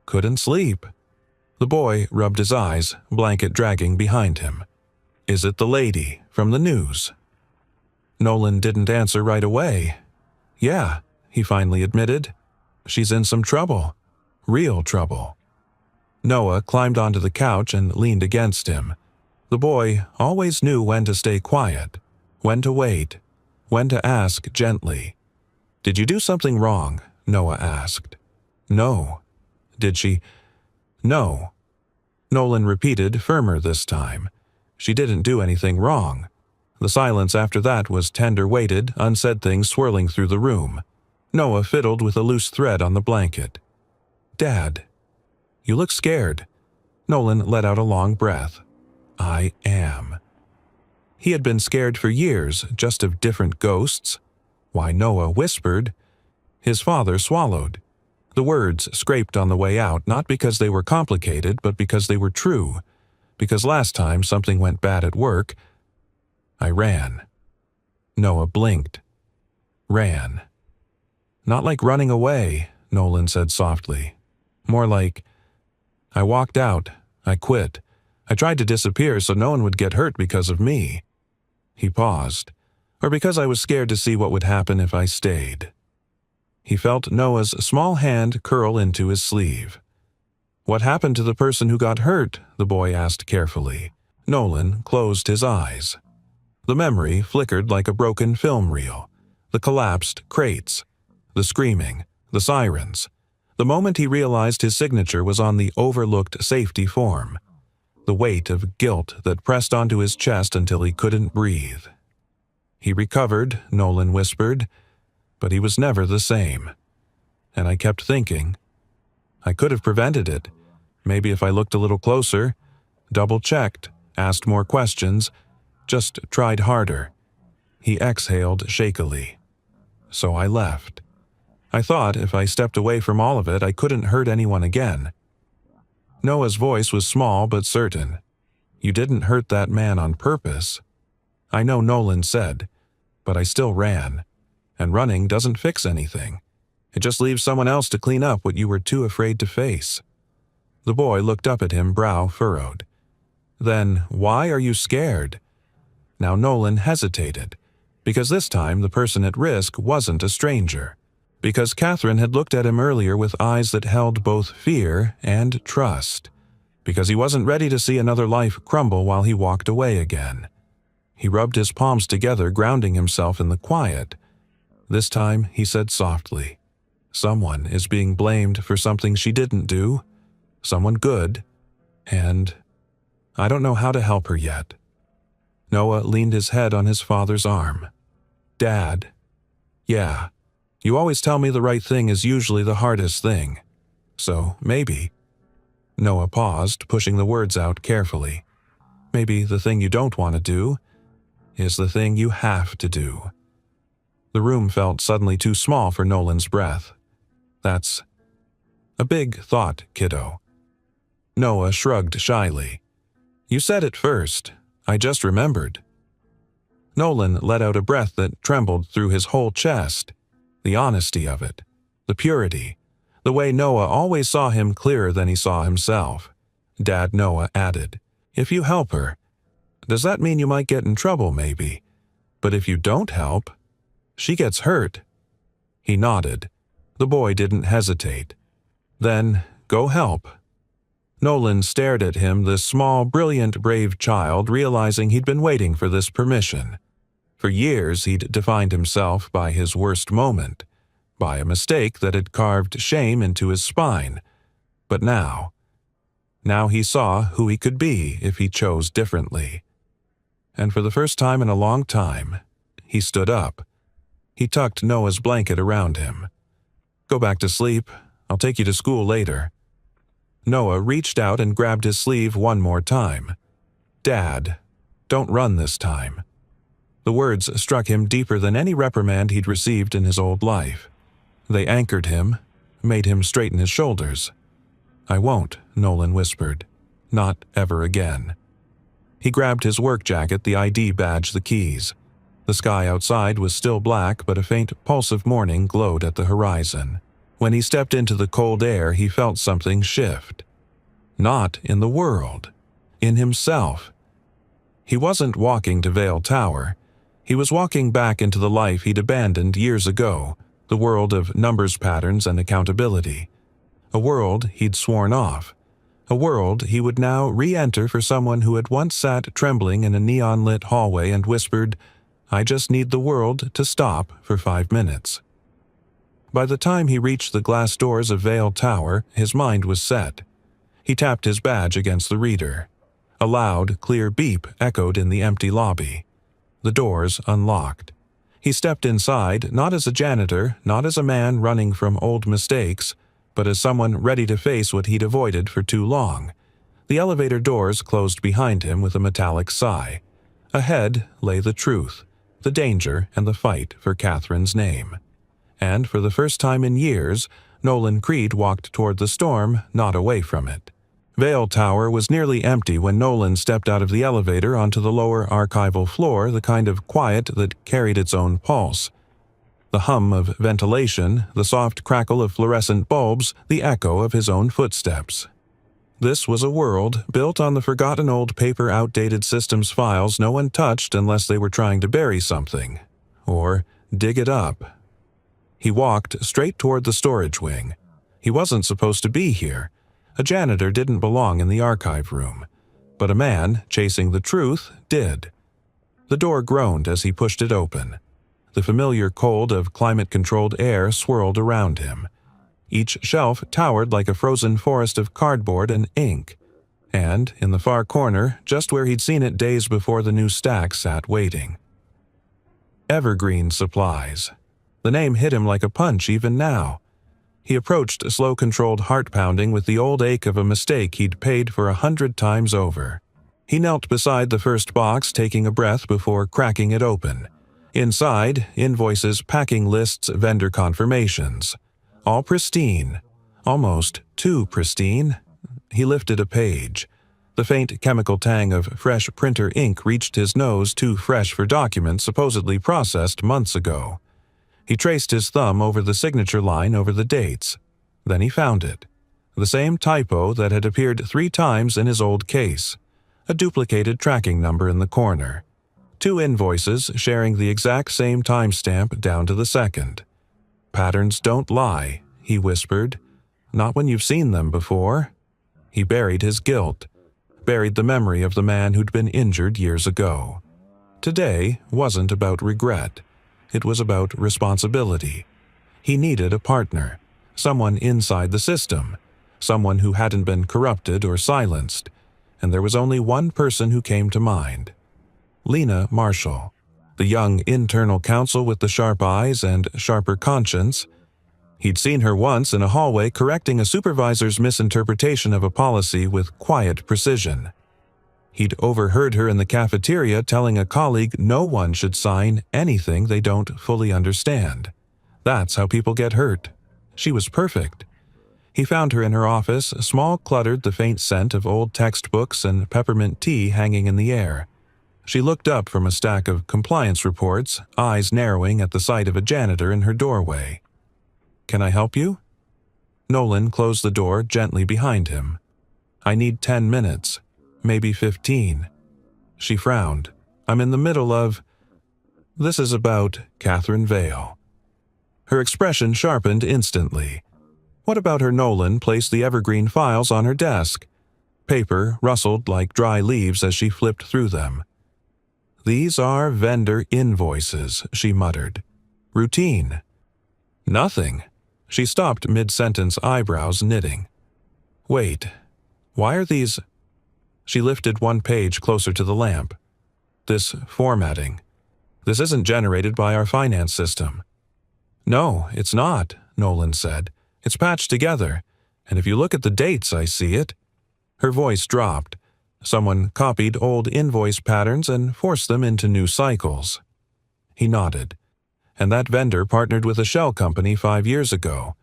[SPEAKER 1] "Couldn't sleep." The boy rubbed his eyes, blanket dragging behind him. "Is it the lady from the news?" Nolan didn't answer right away. "Yeah," he finally admitted. "She's in some trouble. Real trouble." Noah climbed onto the couch and leaned against him. The boy always knew when to stay quiet, when to wait, when to ask gently. "Did you do something wrong?" Noah asked. "No." "Did she?" "No." Nolan repeated, firmer this time. "She didn't do anything wrong." The silence after that was tender-weighted, unsaid things swirling through the room. Noah fiddled with a loose thread on the blanket. "Dad, you look scared." Nolan let out a long breath. "I am." He had been scared for years, just of different ghosts. Why, Noah whispered. His father swallowed. The words scraped on the way out, not because they were complicated, but because they were true. Because last time something went bad at work, I ran. Noah blinked. Ran. "Not like running away," Nolan said softly. "More like, I walked out. I quit. I tried to disappear so no one would get hurt because of me." He paused. "Or because I was scared to see what would happen if I stayed." He felt Noah's small hand curl into his sleeve. "What happened to the person who got hurt?" the boy asked carefully. Nolan closed his eyes. The memory flickered like a broken film reel. The collapsed crates. The screaming. The sirens. The moment he realized his signature was on the overlooked safety form. The weight of guilt that pressed onto his chest until he couldn't breathe. "He recovered," Nolan whispered, "but he was never the same." And I kept thinking, I could have prevented it. Maybe if I looked a little closer, double-checked, asked more questions, just tried harder. He exhaled shakily. So I left. I thought if I stepped away from all of it, I couldn't hurt anyone again. Noah's voice was small but certain. "You didn't hurt that man on purpose." I know Nolan said, but I still ran. And running doesn't fix anything. It just leaves someone else to clean up what you were too afraid to face. The boy looked up at him, brow furrowed. "Then why are you scared?" Now Nolan hesitated, because this time the person at risk wasn't a stranger. Because Catherine had looked at him earlier with eyes that held both fear and trust. Because he wasn't ready to see another life crumble while he walked away again. He rubbed his palms together, grounding himself in the quiet. This time he said softly, "Someone is being blamed for something she didn't do. Someone good. And I don't know how to help her yet." Noah leaned his head on his father's arm. "Dad, yeah. You always tell me the right thing is usually the hardest thing. So, maybe." Noah paused, pushing the words out carefully. "Maybe the thing you don't want to do is the thing you have to do." The room felt suddenly too small for Nolan's breath. "That's a big thought, kiddo." Noah shrugged shyly. "You said it first. I just remembered." Nolan let out a breath that trembled through his whole chest. The honesty of it, the purity, the way Noah always saw him clearer than he saw himself. Dad Noah added, "If you help her, does that mean you might get in trouble maybe? But if you don't help, she gets hurt." He nodded. The boy didn't hesitate. "Then go help." Nolan stared at him, this small, brilliant, brave child, realizing he'd been waiting for this permission. For years he'd defined himself by his worst moment, by a mistake that had carved shame into his spine. But now he saw who he could be if he chose differently. And for the first time in a long time, he stood up. He tucked Noah's blanket around him. "Go back to sleep. I'll take you to school later." Noah reached out and grabbed his sleeve one more time. "Dad, don't run this time." The words struck him deeper than any reprimand he'd received in his old life. They anchored him, made him straighten his shoulders. "I won't," Nolan whispered. "Not ever again." He grabbed his work jacket, the ID badge, the keys. The sky outside was still black, but a faint pulse of morning glowed at the horizon. When he stepped into the cold air, he felt something shift. Not in the world. In himself. He wasn't walking to Vale Tower. He was walking back into the life he'd abandoned years ago, the world of numbers patterns and accountability. A world he'd sworn off. A world he would now re-enter for someone who had once sat trembling in a neon-lit hallway and whispered, "I just need the world to stop for 5 minutes." By the time he reached the glass doors of Vale Tower, his mind was set. He tapped his badge against the reader. A loud, clear beep echoed in the empty lobby. The doors unlocked. He stepped inside, not as a janitor, not as a man running from old mistakes, but as someone ready to face what he'd avoided for too long. The elevator doors closed behind him with a metallic sigh. Ahead lay the truth, the danger, and the fight for Catherine's name. And for the first time in years, Nolan Creed walked toward the storm, not away from it. Vale Tower was nearly empty when Nolan stepped out of the elevator onto the lower archival floor, the kind of quiet that carried its own pulse. The hum of ventilation, the soft crackle of fluorescent bulbs, the echo of his own footsteps. This was a world built on the forgotten old paper outdated systems files no one touched unless they were trying to bury something. Or dig it up. He walked straight toward the storage wing. He wasn't supposed to be here. A janitor didn't belong in the archive room. But a man, chasing the truth, did. The door groaned as he pushed it open. The familiar cold of climate-controlled air swirled around him. Each shelf towered like a frozen forest of cardboard and ink. And, in the far corner, just where he'd seen it days before, the new stack sat waiting. Evergreen Supplies. The name hit him like a punch even now. He approached slow-controlled heart-pounding with the old ache of a mistake he'd paid for 100 times over. He knelt beside the first box, taking a breath before cracking it open. Inside, invoices, packing lists, vendor confirmations. All pristine. Almost too pristine. He lifted a page. The faint chemical tang of fresh printer ink reached his nose, too fresh for documents supposedly processed months ago. He traced his thumb over the signature line over the dates. Then he found it. The same typo that had appeared 3 times in his old case. A duplicated tracking number in the corner. 2 invoices sharing the exact same timestamp down to the second. "Patterns don't lie," he whispered. "Not when you've seen them before." He buried his guilt. Buried the memory of the man who'd been injured years ago. Today wasn't about regret. It was about responsibility. He needed a partner, someone inside the system, someone who hadn't been corrupted or silenced, and there was only one person who came to mind. Lena Marshall, the young internal counsel with the sharp eyes and sharper conscience. He'd seen her once in a hallway correcting a supervisor's misinterpretation of a policy with quiet precision. He'd overheard her in the cafeteria telling a colleague no one should sign anything they don't fully understand. That's how people get hurt. She was perfect. He found her in her office, small, cluttered, the faint scent of old textbooks and peppermint tea hanging in the air. She looked up from a stack of compliance reports, eyes narrowing at the sight of a janitor in her doorway. "Can I help you?" Nolan closed the door gently behind him. "I need 10 minutes. Maybe 15. She frowned. "I'm in the middle of—" "This is about Catherine Vale." Her expression sharpened instantly. What about her? Nolan placed the evergreen files on her desk. Paper rustled like dry leaves as she flipped through them. "These are vendor invoices," she muttered. "Routine." Nothing. She stopped mid-sentence, eyebrows knitting. Wait, why are these… She lifted one page closer to the lamp. This formatting. This isn't generated by our finance system. No, it's not, Nolan said. It's patched together, and if you look at the dates, I see it. Her voice dropped. Someone copied old invoice patterns and forced them into new cycles. He nodded. And that vendor partnered with a shell company 5 years ago.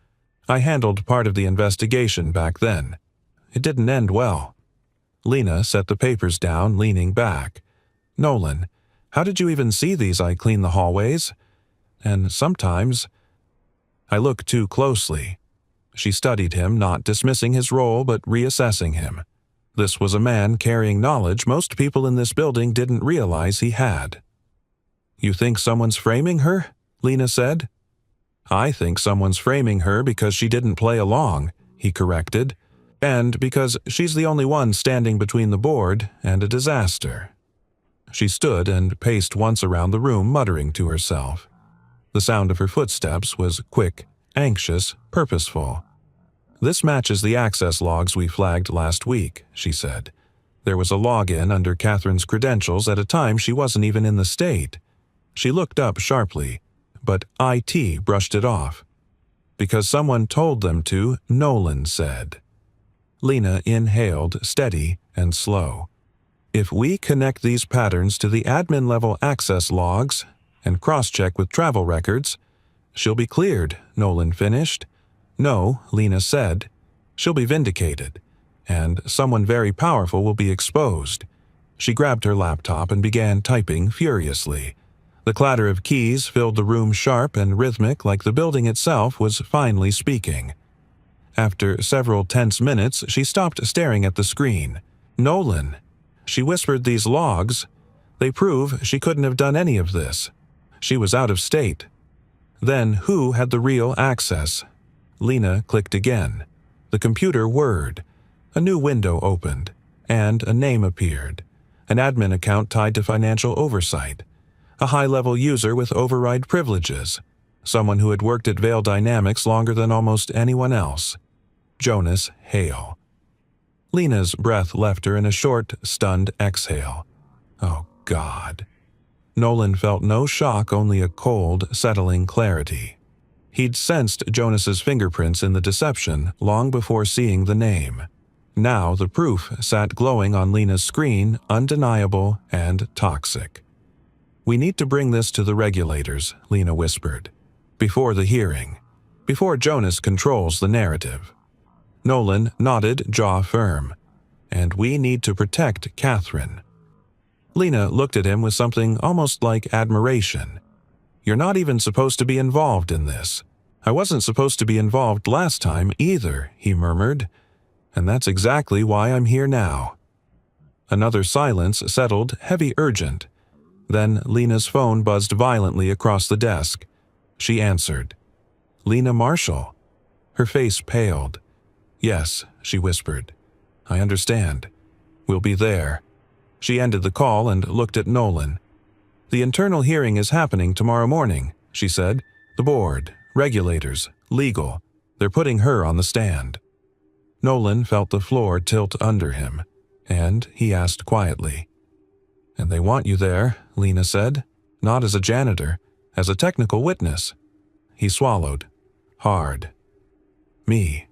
[SPEAKER 1] I handled part of the investigation back then. It didn't end well. Lena set the papers down, leaning back. Nolan, how did you even see these? I clean the hallways. And sometimes… I look too closely. She studied him, not dismissing his role but reassessing him. This was a man carrying knowledge most people in this building didn't realize he had. You think someone's framing her? Lena said. I think someone's framing her because she didn't play along, he corrected, and because she's the only one standing between the board and a disaster. She stood and paced once around the room, muttering to herself. The sound of her footsteps was quick, anxious, purposeful. This matches the access logs we flagged last week, she said. There was a login under Catherine's credentials at a time she wasn't even in the state. She looked up sharply, but IT brushed it off. Because someone told them to, Nolan said. Lena inhaled, steady and slow. If we connect these patterns to the admin-level access logs and cross-check with travel records, she'll be cleared, Nolan finished. No, Lena said. She'll be vindicated, and someone very powerful will be exposed. She grabbed her laptop and began typing furiously. The clatter of keys filled the room sharp and rhythmic, like the building itself was finally speaking. After several tense minutes, she stopped staring at the screen. Nolan. She whispered, these logs. They prove she couldn't have done any of this. She was out of state. Then who had the real access? Lena clicked again. The computer whirred. A new window opened, and a name appeared. An admin account tied to financial oversight. A high-level user with override privileges. Someone who had worked at Veil Dynamics longer than almost anyone else. Jonas Hale. Lena's breath left her in a short, stunned exhale. Oh, God. Nolan felt no shock, only a cold, settling clarity. He'd sensed Jonas's fingerprints in the deception long before seeing the name. Now the proof sat glowing on Lena's screen, undeniable and toxic. We need to bring this to the regulators, Lena whispered. Before the hearing. Before Jonas controls the narrative. Nolan nodded, jaw firm. And we need to protect Catherine. Lena looked at him with something almost like admiration. You're not even supposed to be involved in this. I wasn't supposed to be involved last time either, he murmured. And that's exactly why I'm here now. Another silence settled, heavy, urgent. Then Lena's phone buzzed violently across the desk. She answered. Lena Marshall. Her face paled. Yes, she whispered. I understand. We'll be there. She ended the call and looked at Nolan. The internal hearing is happening tomorrow morning, she said. The board, regulators, legal. They're putting her on the stand. Nolan felt the floor tilt under him, and he asked quietly. And they want you there, Lena said. Not as a janitor, as a technical witness. He swallowed. Hard. Me.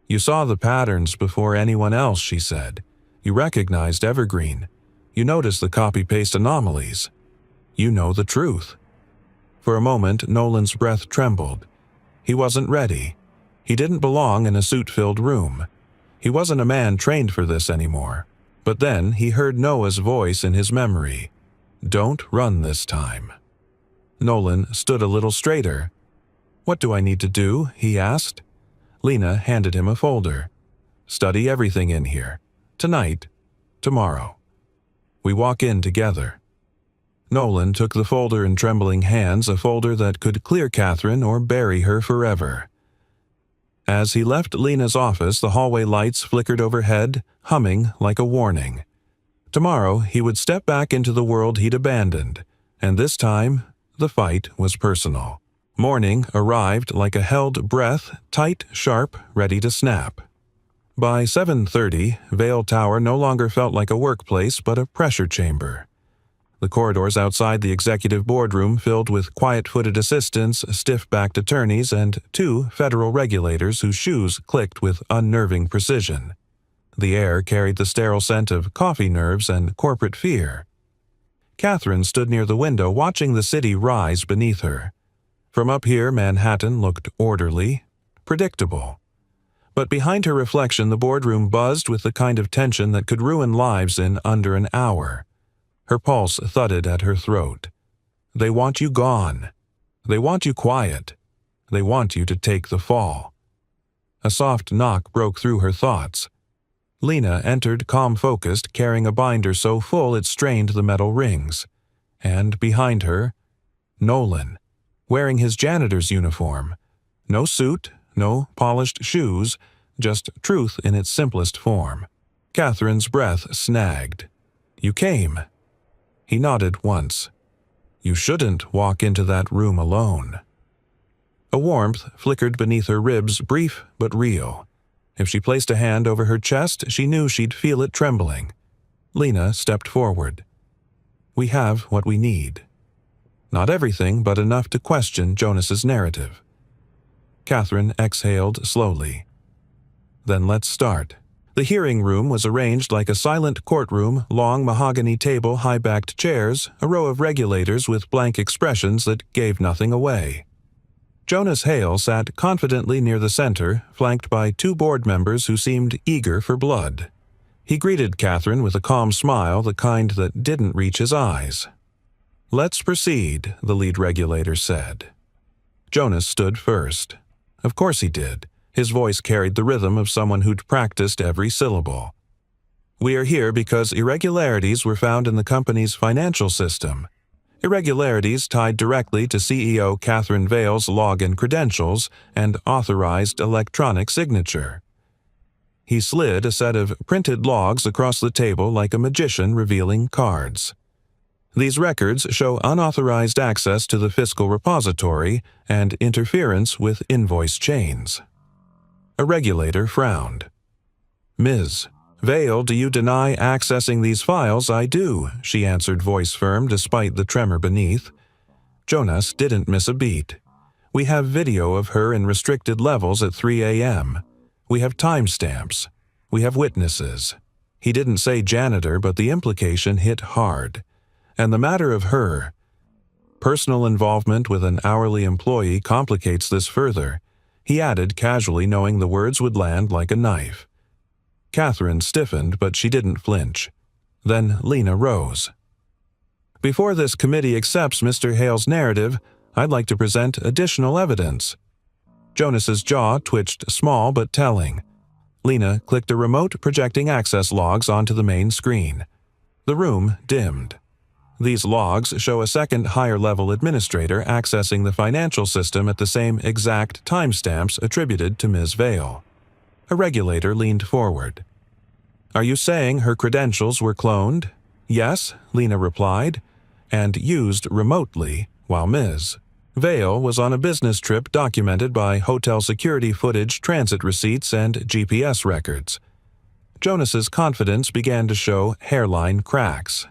[SPEAKER 1] You saw the patterns before anyone else, she said. You recognized Evergreen. You noticed the copy-paste anomalies. You know the truth. For a moment, Nolan's breath trembled. He wasn't ready. He didn't belong in a suit-filled room. He wasn't a man trained for this anymore. But then he heard Noah's voice in his memory. Don't run this time. Nolan stood a little straighter. What do I need to do? He asked. Lena handed him a folder. Study everything in here. Tonight. Tomorrow. We walk in together. Nolan took the folder in trembling hands, a folder that could clear Catherine or bury her forever. As he left Lena's office, the hallway lights flickered overhead, humming like a warning. Tomorrow, he would step back into the world he'd abandoned, and this time, the fight was personal. Morning arrived like a held breath, tight, sharp, ready to snap. By 7:30, Vale Tower no longer felt like a workplace but a pressure chamber. The corridors outside the executive boardroom filled with quiet-footed assistants, stiff-backed attorneys, and 2 federal regulators whose shoes clicked with unnerving precision. The air carried the sterile scent of coffee nerves and corporate fear. Catherine stood near the window watching the city rise beneath her. From up here, Manhattan looked orderly, predictable. But behind her reflection, the boardroom buzzed with the kind of tension that could ruin lives in under an hour. Her pulse thudded at her throat. They want you gone. They want you quiet. They want you to take the fall. A soft knock broke through her thoughts. Lena entered calm-focused, carrying a binder so full it strained the metal rings. And behind her, Nolan, wearing his janitor's uniform. No suit, no polished shoes, just truth in its simplest form. Catherine's breath snagged. "You came." He nodded once. "You shouldn't walk into that room alone." A warmth flickered beneath her ribs, brief but real. If she placed a hand over her chest, she knew she'd feel it trembling. Lena stepped forward. "We have what we need." Not everything, but enough to question Jonas's narrative. Catherine exhaled slowly. "Then let's start." The hearing room was arranged like a silent courtroom, long mahogany table, high-backed chairs, a row of regulators with blank expressions that gave nothing away. Jonas Hale sat confidently near the center, flanked by 2 board members who seemed eager for blood. He greeted Catherine with a calm smile, the kind that didn't reach his eyes. "Let's proceed," the lead regulator said. Jonas stood first. Of course he did. His voice carried the rhythm of someone who'd practiced every syllable. "We are here because irregularities were found in the company's financial system. Irregularities tied directly to CEO Catherine Vale's login credentials and authorized electronic signature." He slid a set of printed logs across the table like a magician revealing cards. "These records show unauthorized access to the fiscal repository and interference with invoice chains." A regulator frowned. "Ms. Vale, do you deny accessing these files?" "I do," she answered, voice firm despite the tremor beneath. Jonas didn't miss a beat. "We have video of her in restricted levels at 3 a.m. We have timestamps. We have witnesses." He didn't say janitor, but the implication hit hard. And the matter of her. Personal involvement with an hourly employee complicates this further. He added casually, knowing the words would land like a knife. Catherine stiffened, but she didn't flinch. Then Lena rose. "Before this committee accepts Mr. Hale's narrative, I'd like to present additional evidence." Jonas's jaw twitched, small but telling. Lena clicked a remote projecting access logs onto the main screen. The room dimmed. These logs show a second higher-level administrator accessing the financial system at the same exact timestamps attributed to Ms. Vale. A regulator leaned forward. "Are you saying her credentials were cloned?" "Yes," Lena replied, "and used remotely while Ms. Vale was on a business trip documented by hotel security footage, transit receipts, and GPS records." Jonas's confidence began to show hairline cracks.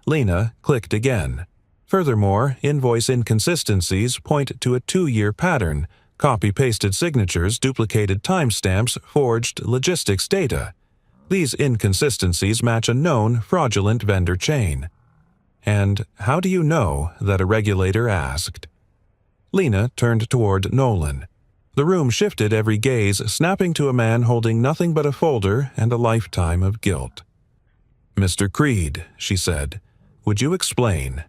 [SPEAKER 1] Lena clicked again. Furthermore, invoice inconsistencies point to a 2-year pattern: copy-pasted signatures, duplicated timestamps, forged logistics data. These inconsistencies match a known fraudulent vendor chain. "And how do you know that?" a regulator asked. Lena turned toward Nolan. The room shifted, every gaze snapping to a man holding nothing but a folder and a lifetime of guilt. "Mr. Creed," she said, "would you explain?"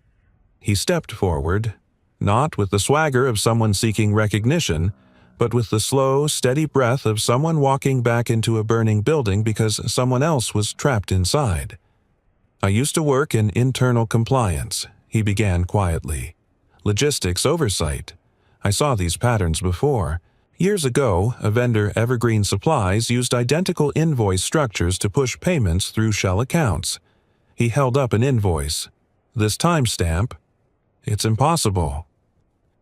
[SPEAKER 1] He stepped forward, not with the swagger of someone seeking recognition, but with the slow, steady breath of someone walking back into a burning building because someone else was trapped inside. "I used to work in internal compliance," he began quietly. "Logistics oversight. I saw these patterns before. Years ago, a vendor, Evergreen Supplies, used identical invoice structures to push payments through shell accounts." He held up an invoice. "This timestamp? It's impossible."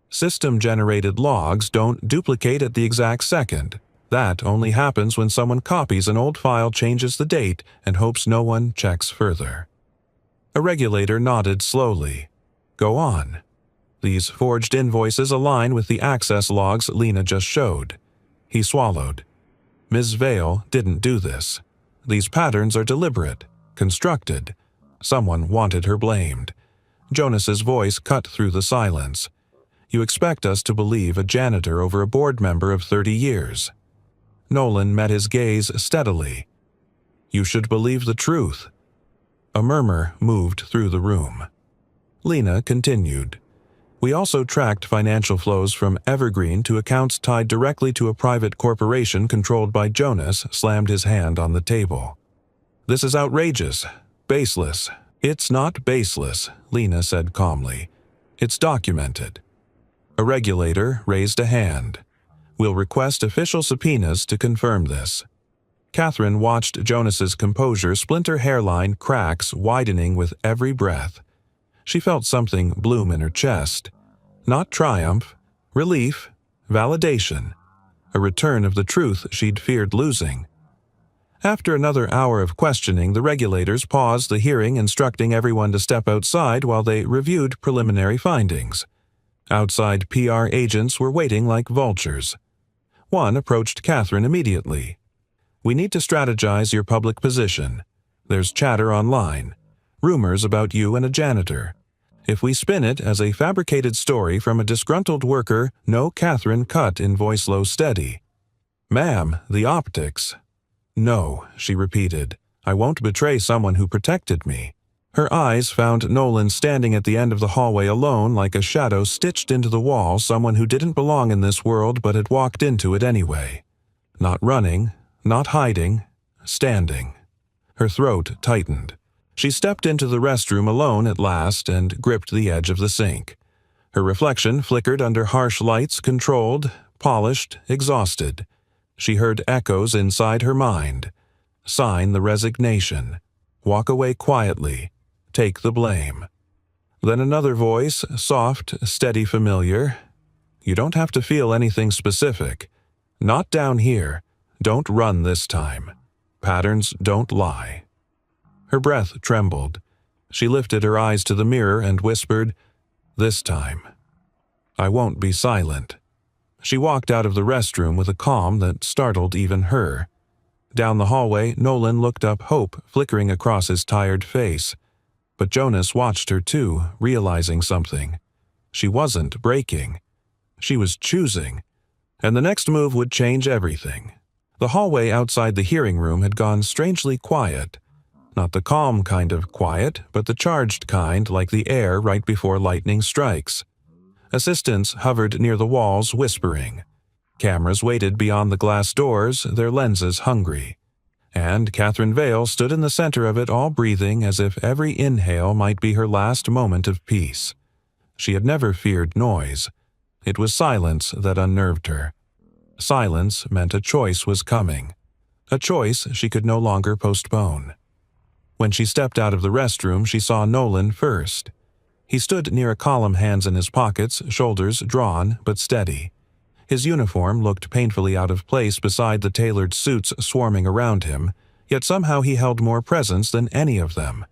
[SPEAKER 1] System-generated logs don't duplicate at the exact second. That only happens when someone copies an old file, changes the date, and hopes no one checks further. A regulator nodded slowly. Go on. These forged invoices align with the access logs Lena just showed. He swallowed. Ms. Vale didn't do this. These patterns are deliberate, constructed. Someone wanted her blamed. Jonas's voice cut through the silence. You expect us to believe a janitor over a board member of 30 years. Nolan met his gaze steadily. You should believe the truth. A murmur moved through the room. Lena continued. We also tracked financial flows from Evergreen to accounts tied directly to a private corporation controlled by Jonas. Slammed his hand on the table. This is outrageous. Baseless. It's not baseless, Lena said calmly. It's documented. A regulator raised a hand. We'll request official subpoenas to confirm this. Catherine watched Jonas's composure, splinter hairline cracks widening with every breath. She felt something bloom in her chest. Not triumph, relief, validation. A return of the truth she'd feared losing. After another hour of questioning, the regulators paused the hearing, instructing everyone to step outside while they reviewed preliminary findings. Outside PR agents were waiting like vultures. One approached Catherine immediately. We need to strategize your public position. There's chatter online. Rumors about you and a janitor. If we spin it as a fabricated story from a disgruntled worker, no, Catherine cut in voice low steady. Ma'am, the optics. No, she repeated. I won't betray someone who protected me. Her eyes found Nolan standing at the end of the hallway alone, like a shadow stitched into the wall, someone who didn't belong in this world but had walked into it anyway. Not running, not hiding, standing. Her throat tightened. She stepped into the restroom alone at last and gripped the edge of the sink. Her reflection flickered under harsh lights, controlled, polished, exhausted. She heard echoes inside her mind. Sign the resignation. Walk away quietly. Take the blame. Then another voice, soft, steady, familiar. You don't have to feel anything specific. Not down here. Don't run this time. Patterns don't lie. Her breath trembled. She lifted her eyes to the mirror and whispered, This time. I won't be silent. She walked out of the restroom with a calm that startled even her. Down the hallway, Nolan looked up, hope flickering across his tired face. But Jonas watched her too, realizing something. She wasn't breaking. She was choosing. And the next move would change everything. The hallway outside the hearing room had gone strangely quiet. Not the calm kind of quiet, but the charged kind, like the air right before lightning strikes. Assistants hovered near the walls, whispering. Cameras waited beyond the glass doors, their lenses hungry. And Catherine Vale stood in the center of it, all breathing as if every inhale might be her last moment of peace. She had never feared noise. It was silence that unnerved her. Silence meant a choice was coming. A choice she could no longer postpone. When she stepped out of the restroom, she saw Nolan first. He stood near a column, hands in his pockets, shoulders drawn but steady. His uniform looked painfully out of place beside the tailored suits swarming around him, yet somehow he held more presence than any of them.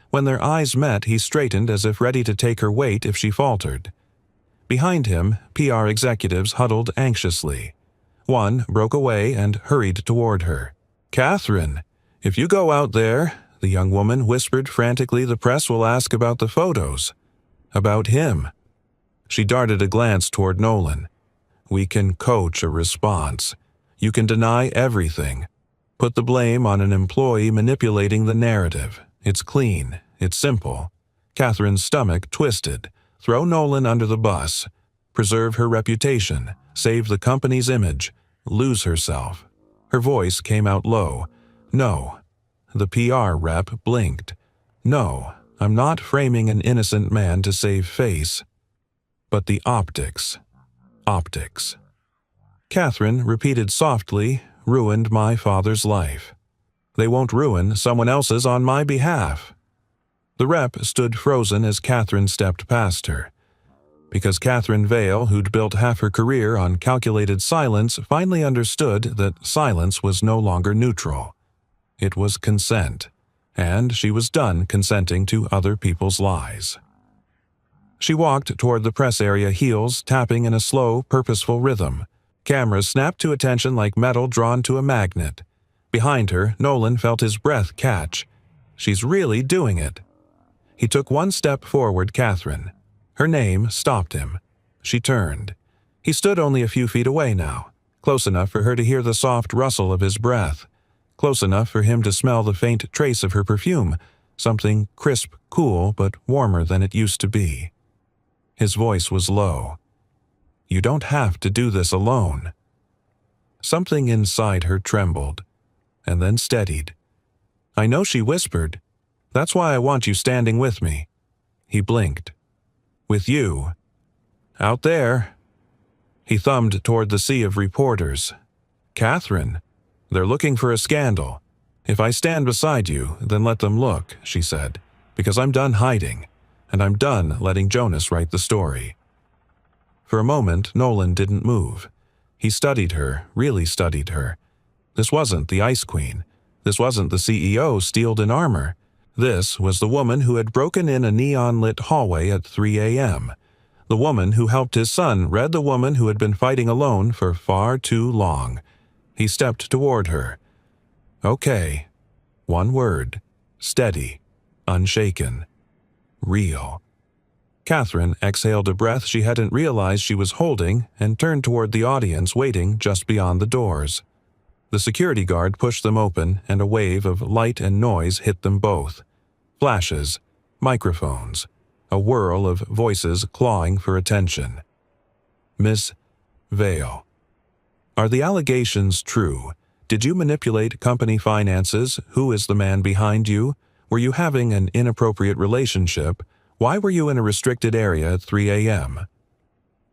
[SPEAKER 1] When their eyes met, he straightened as if ready to take her weight if she faltered. Behind him, PR executives huddled anxiously. One broke away and hurried toward her. "Catherine, if you go out there," the young woman whispered frantically, "the press will ask about the photos. About him." She darted a glance toward Nolan. "We can coach a response. You can deny everything. Put the blame on an employee manipulating the narrative. It's clean. It's simple." Catherine's stomach twisted. Throw Nolan under the bus. Preserve her reputation. Save the company's image. Lose herself. Her voice came out low. "No." The PR rep blinked. "No, I'm not framing an innocent man to save face. But the optics. Optics." Catherine repeated softly, "Ruined my father's life. They won't ruin someone else's on my behalf." The rep stood frozen as Catherine stepped past her. Because Catherine Vale, who'd built half her career on calculated silence, finally understood that silence was no longer neutral. It was consent, and she was done consenting to other people's lies. She walked toward the press area, heels tapping in a slow, purposeful rhythm. Cameras snapped to attention like metal drawn to a magnet. Behind her, Nolan felt his breath catch. She's really doing it. He took one step forward, Catherine. Her name stopped him. She turned. He stood only a few feet away now, close enough for her to hear the soft rustle of his breath, close enough for him to smell the faint trace of her perfume, something crisp, cool, but warmer than it used to be. His voice was low. "You don't have to do this alone." Something inside her trembled, and then steadied. "I know," she whispered. "That's why I want you standing with me." He blinked. "With you? Out there?" He thumbed toward the sea of reporters. "Catherine, they're looking for a scandal. If I stand beside you, then let them look," she said, "because I'm done hiding, and I'm done letting Jonas write the story." For a moment, Nolan didn't move. He studied her, really studied her. This wasn't the Ice Queen. This wasn't the CEO steeled in armor. This was the woman who had broken in a neon-lit hallway at 3 a.m. The woman who helped his son read the woman who had been fighting alone for far too long. He stepped toward her. "Okay." One word. Steady. Unshaken. Real. Catherine exhaled a breath she hadn't realized she was holding and turned toward the audience waiting just beyond the doors. The security guard pushed them open, and a wave of light and noise hit them both. Flashes, microphones, a whirl of voices clawing for attention. "Miss Vale, are the allegations true? Did you manipulate company finances? Who is the man behind you? Were you having an inappropriate relationship? Why were you in a restricted area at 3 a.m.?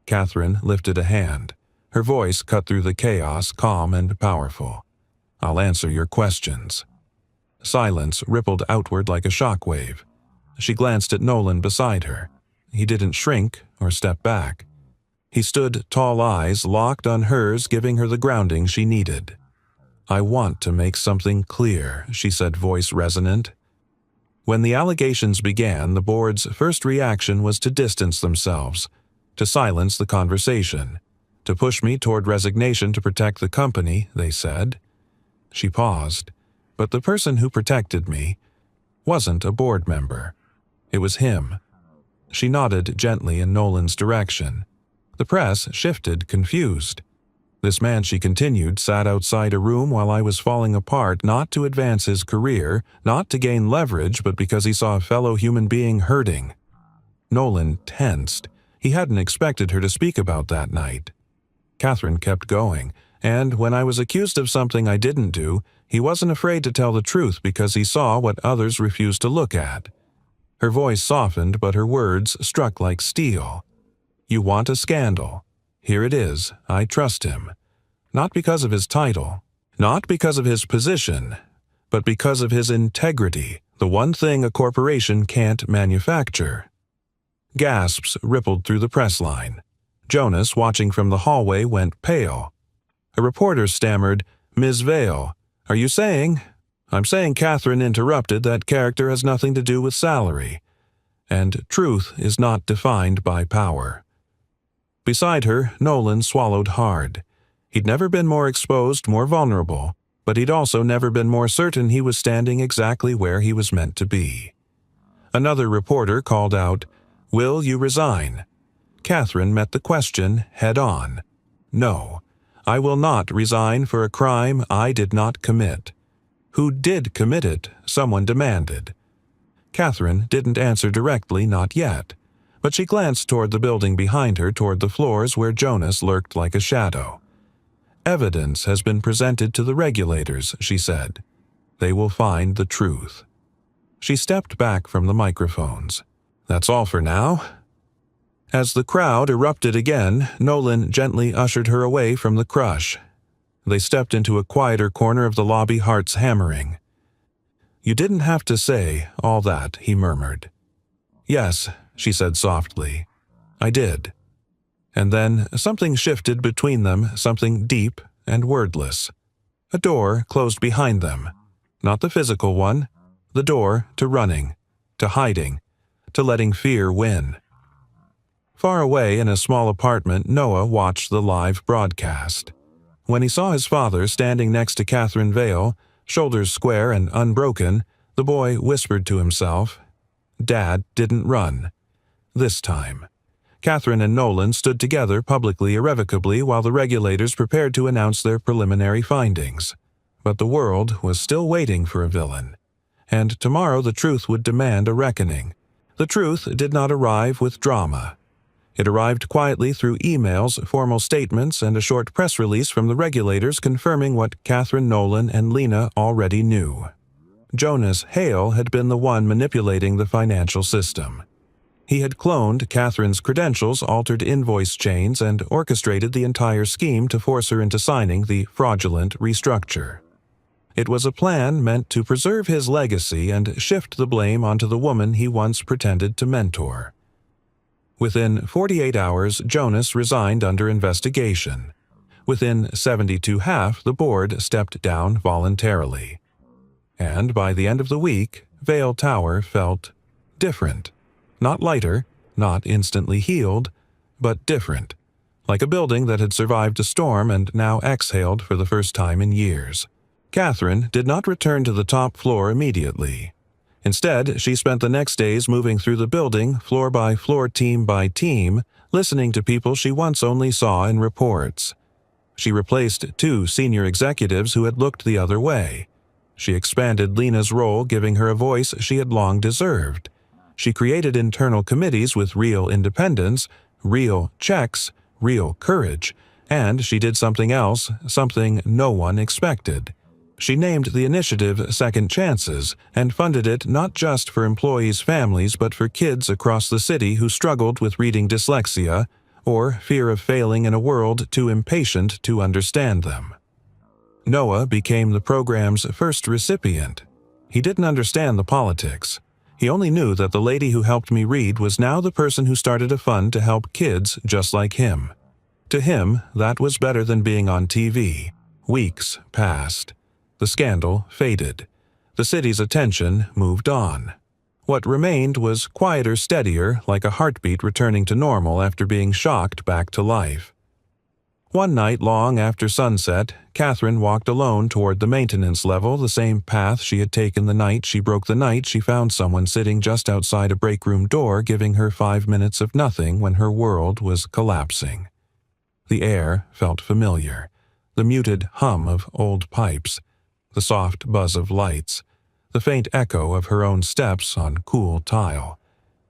[SPEAKER 1] Catherine lifted a hand. Her voice cut through the chaos, calm and powerful. "I'll answer your questions." Silence rippled outward like a shockwave. She glanced at Nolan beside her. He didn't shrink or step back. He stood, tall eyes locked on hers, giving her the grounding she needed. "I want to make something clear," she said, voice resonant. When the allegations began, the board's first reaction was to distance themselves, to silence the conversation, to push me toward resignation to protect the company, they said. She paused, but the person who protected me wasn't a board member. It was him. She nodded gently in Nolan's direction. The press shifted, confused. This man, she continued, sat outside a room while I was falling apart, not to advance his career, not to gain leverage, but because he saw a fellow human being hurting. Nolan tensed. He hadn't expected her to speak about that night. Catherine kept going, and when I was accused of something I didn't do, he wasn't afraid to tell the truth because he saw what others refused to look at. Her voice softened, but her words struck like steel. "You want a scandal. Here it is. I trust him. Not because of his title, not because of his position, but because of his integrity, the one thing a corporation can't manufacture." Gasps rippled through the press line. Jonas, watching from the hallway, went pale. A reporter stammered, "Ms. Vale, are you saying—" "I'm saying," Catherine interrupted, "that character has nothing to do with salary. And truth is not defined by power." Beside her, Nolan swallowed hard. He'd never been more exposed, more vulnerable, but he'd also never been more certain he was standing exactly where he was meant to be. Another reporter called out, "Will you resign?" Catherine met the question head-on. "No, I will not resign for a crime I did not commit." Who did commit it, someone demanded. Catherine didn't answer directly, not yet, but she glanced toward the building behind her, toward the floors where Jonas lurked like a shadow. "Evidence has been presented to the regulators," she said. "They will find the truth." She stepped back from the microphones. "That's all for now." As the crowd erupted again, Nolan gently ushered her away from the crush. They stepped into a quieter corner of the lobby, hearts hammering. "You didn't have to say all that," he murmured. "Yes," she said softly. I did. And then something shifted between them, something deep and wordless. A door closed behind them. Not the physical one, the door to running, to hiding, to letting fear win. Far away in a small apartment, Noah watched the live broadcast. When he saw his father standing next to Catherine Vale, shoulders square and unbroken, the boy whispered to himself, "Dad didn't run. This time." Catherine and Nolan stood together publicly irrevocably while the regulators prepared to announce their preliminary findings. But the world was still waiting for a villain. And tomorrow the truth would demand a reckoning. The truth did not arrive with drama. It arrived quietly through emails, formal statements, and a short press release from the regulators confirming what Catherine, Nolan, and Lena already knew. Jonas Hale had been the one manipulating the financial system. He had cloned Catherine's credentials, altered invoice chains, and orchestrated the entire scheme to force her into signing the fraudulent restructure. It was a plan meant to preserve his legacy and shift the blame onto the woman he once pretended to mentor. Within 48 hours, Jonas resigned under investigation. Within 72.5, the board stepped down voluntarily. And by the end of the week, Vale Tower felt different. Not lighter, not instantly healed, but different. Like a building that had survived a storm and now exhaled for the first time in years. Catherine did not return to the top floor immediately. Instead, she spent the next days moving through the building, floor by floor, team by team, listening to people she once only saw in reports. She replaced 2 senior executives who had looked the other way. She expanded Lena's role, giving her a voice she had long deserved. She created internal committees with real independence, real checks, real courage, and she did something else, something no one expected. She named the initiative Second Chances and funded it not just for employees' families but for kids across the city who struggled with reading dyslexia or fear of failing in a world too impatient to understand them. Noah became the program's first recipient. He didn't understand the politics. He only knew that the lady who helped me read was now the person who started a fund to help kids just like him. To him, that was better than being on TV. Weeks passed. The scandal faded. The city's attention moved on. What remained was quieter, steadier, like a heartbeat returning to normal after being shocked back to life. One night long after sunset, Catherine walked alone toward the maintenance level, the same path she had taken the night she broke the night she found someone sitting just outside a break room door giving her 5 minutes of nothing when her world was collapsing. The air felt familiar, the muted hum of old pipes, the soft buzz of lights, the faint echo of her own steps on cool tile.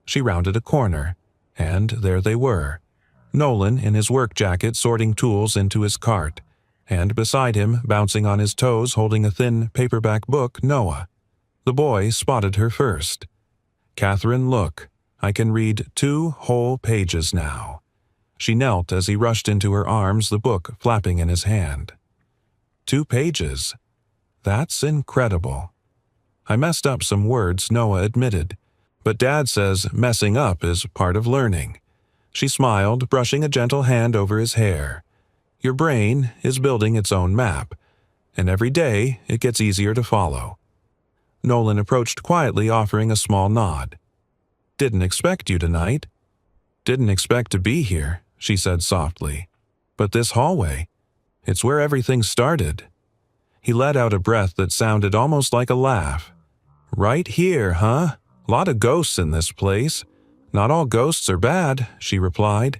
[SPEAKER 1] She rounded a corner, and there they were. Nolan in his work jacket sorting tools into his cart, and beside him, bouncing on his toes holding a thin paperback book, Noah. The boy spotted her first. "Catherine, look. I can read 2 whole pages now." She knelt as he rushed into her arms, the book flapping in his hand. 2 pages. That's incredible. "I messed up some words," Noah admitted, "but Dad says messing up is part of learning." She smiled, brushing a gentle hand over his hair. "Your brain is building its own map, and every day it gets easier to follow." Nolan approached quietly, offering a small nod. "Didn't expect you tonight." "Didn't expect to be here," she said softly. "But this hallway, it's where everything started." He let out a breath that sounded almost like a laugh. "Right here, huh? Lot of ghosts in this place." "Not all ghosts are bad," she replied.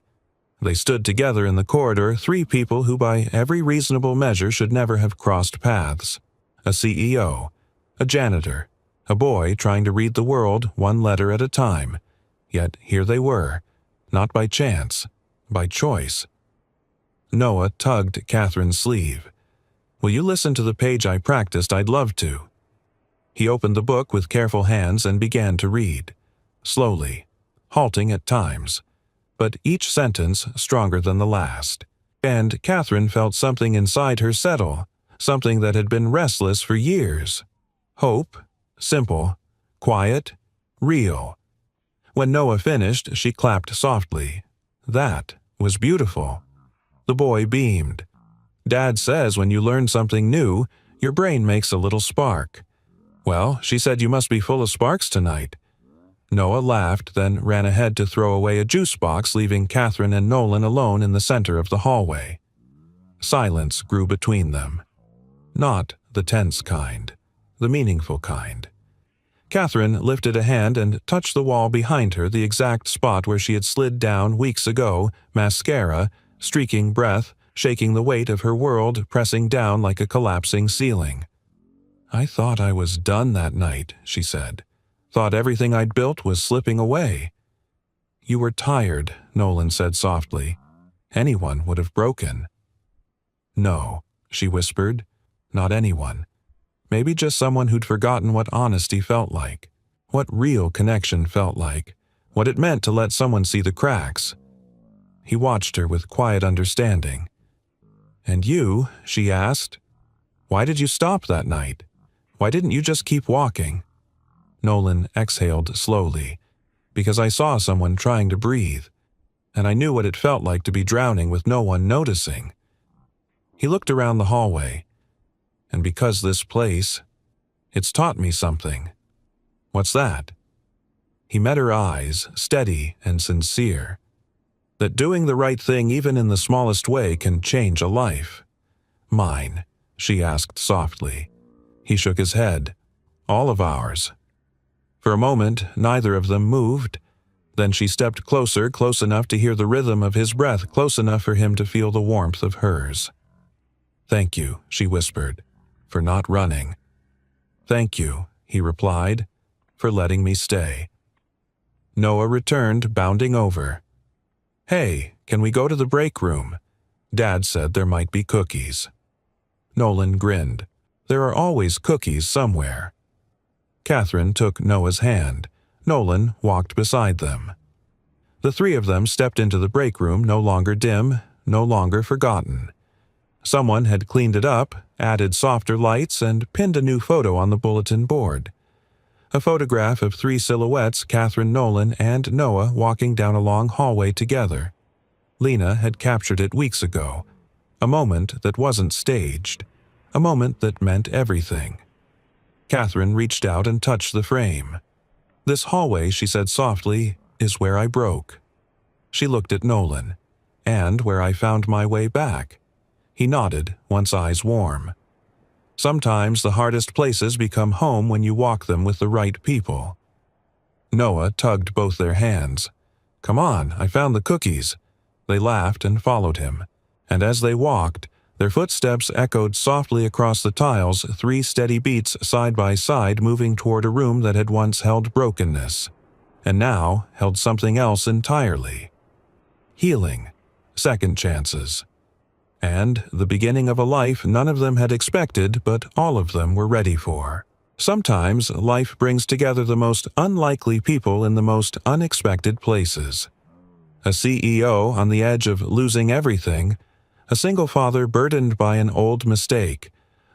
[SPEAKER 1] They stood together in the corridor, 3 people who by every reasonable measure should never have crossed paths. A CEO, a janitor, a boy trying to read the world 1 letter at a time. Yet here they were, not by chance, by choice. Noah tugged Catherine's sleeve. "Will you listen to the page I practiced? I'd love to." He opened the book with careful hands and began to read, slowly, halting at times, but each sentence stronger than the last. And Catherine felt something inside her settle, something that had been restless for years. Hope, simple, quiet, real. When Noah finished, she clapped softly, That was beautiful. The boy beamed. Dad says when you learn something new, your brain makes a little spark. Well, she said you must be full of sparks tonight. Noah laughed, then ran ahead to throw away a juice box, leaving Catherine and Nolan alone in the center of the hallway. Silence grew between them. Not the tense kind, the meaningful kind. Catherine lifted a hand and touched the wall behind her, the exact spot where she had slid down weeks ago, mascara, streaking breath, shaking the weight of her world pressing down like a collapsing ceiling. "I thought I was done that night," she said. "Thought everything I'd built was slipping away." "You were tired," Nolan said softly. "Anyone would have broken." "No," she whispered. "Not anyone. Maybe just someone who'd forgotten what honesty felt like, what real connection felt like, what it meant to let someone see the cracks." He watched her with quiet understanding. "And you?" she asked. "Why did you stop that night? Why didn't you just keep walking?" Nolan exhaled slowly. "Because I saw someone trying to breathe, and I knew what it felt like to be drowning with no one noticing." He looked around the hallway. "And because this place, it's taught me something." "What's that?" He met her eyes, steady and sincere. "That doing the right thing even in the smallest way can change a life." "Mine?" she asked softly. He shook his head. "All of ours." For a moment, neither of them moved. Then she stepped closer, close enough to hear the rhythm of his breath, close enough for him to feel the warmth of hers. "Thank you," she whispered, "for not running." "Thank you," he replied, "for letting me stay." Noah returned, bounding over. "Hey, can we go to the break room? Dad said there might be cookies." Nolan grinned. There are always cookies somewhere. Catherine took Noah's hand. Nolan walked beside them. The three of them stepped into the break room, no longer dim, no longer forgotten. Someone had cleaned it up, added softer lights, and pinned a new photo on the bulletin board. A photograph of three silhouettes, Catherine, Nolan, and Noah, walking down a long hallway together. Lena had captured it weeks ago. A moment that wasn't staged. A moment that meant everything. Catherine reached out and touched the frame. "This hallway," she said softly, "is where I broke." She looked at Nolan. "And where I found my way back." He nodded, once eyes warm. Sometimes the hardest places become home when you walk them with the right people. Noah tugged both their hands. "Come on, I found the cookies." They laughed and followed him. And as they walked, their footsteps echoed softly across the tiles, 3 steady beats side by side, moving toward a room that had once held brokenness, and now held something else entirely. Healing, second chances, and the beginning of a life none of them had expected, but all of them were ready for. Sometimes life brings together the most unlikely people in the most unexpected places. A CEO on the edge of losing everything, a single father burdened by an old mistake,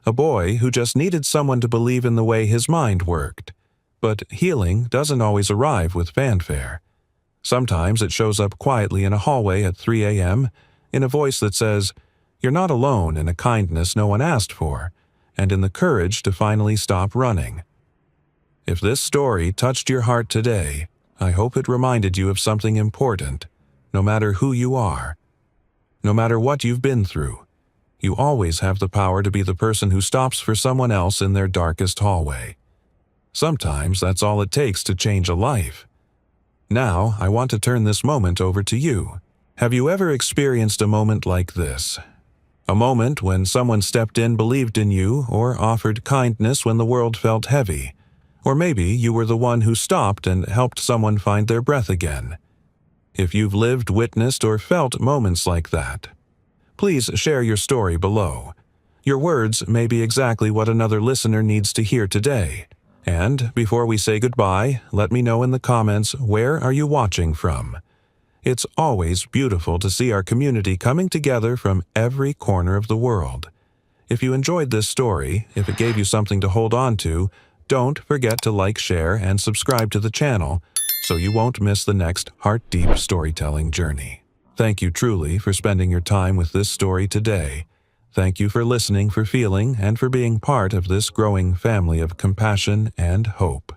[SPEAKER 1] a boy who just needed someone to believe in the way his mind worked. But healing doesn't always arrive with fanfare. Sometimes it shows up quietly in a hallway at 3 a.m., in a voice that says, "You're not alone," in a kindness no one asked for, and in the courage to finally stop running. If this story touched your heart today, I hope it reminded you of something important. No matter who you are, no matter what you've been through, you always have the power to be the person who stops for someone else in their darkest hallway. Sometimes that's all it takes to change a life. Now, I want to turn this moment over to you. Have you ever experienced a moment like this? A moment when someone stepped in, believed in you, or offered kindness when the world felt heavy. Or maybe you were the one who stopped and helped someone find their breath again. If you've lived, witnessed, or felt moments like that, please share your story below. Your words may be exactly what another listener needs to hear today. And before we say goodbye, let me know in the comments, where are you watching from? It's always beautiful to see our community coming together from every corner of the world. If you enjoyed this story, if it gave you something to hold on to, don't forget to like, share, and subscribe to the channel so you won't miss the next heart-deep storytelling journey. Thank you truly for spending your time with this story today. Thank you for listening, for feeling, and for being part of this growing family of compassion and hope.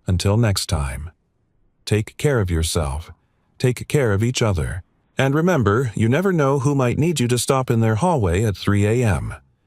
[SPEAKER 1] Until next time, take care of yourself, take care of each other, and remember, you never know who might need you to stop in their hallway at 3 a.m.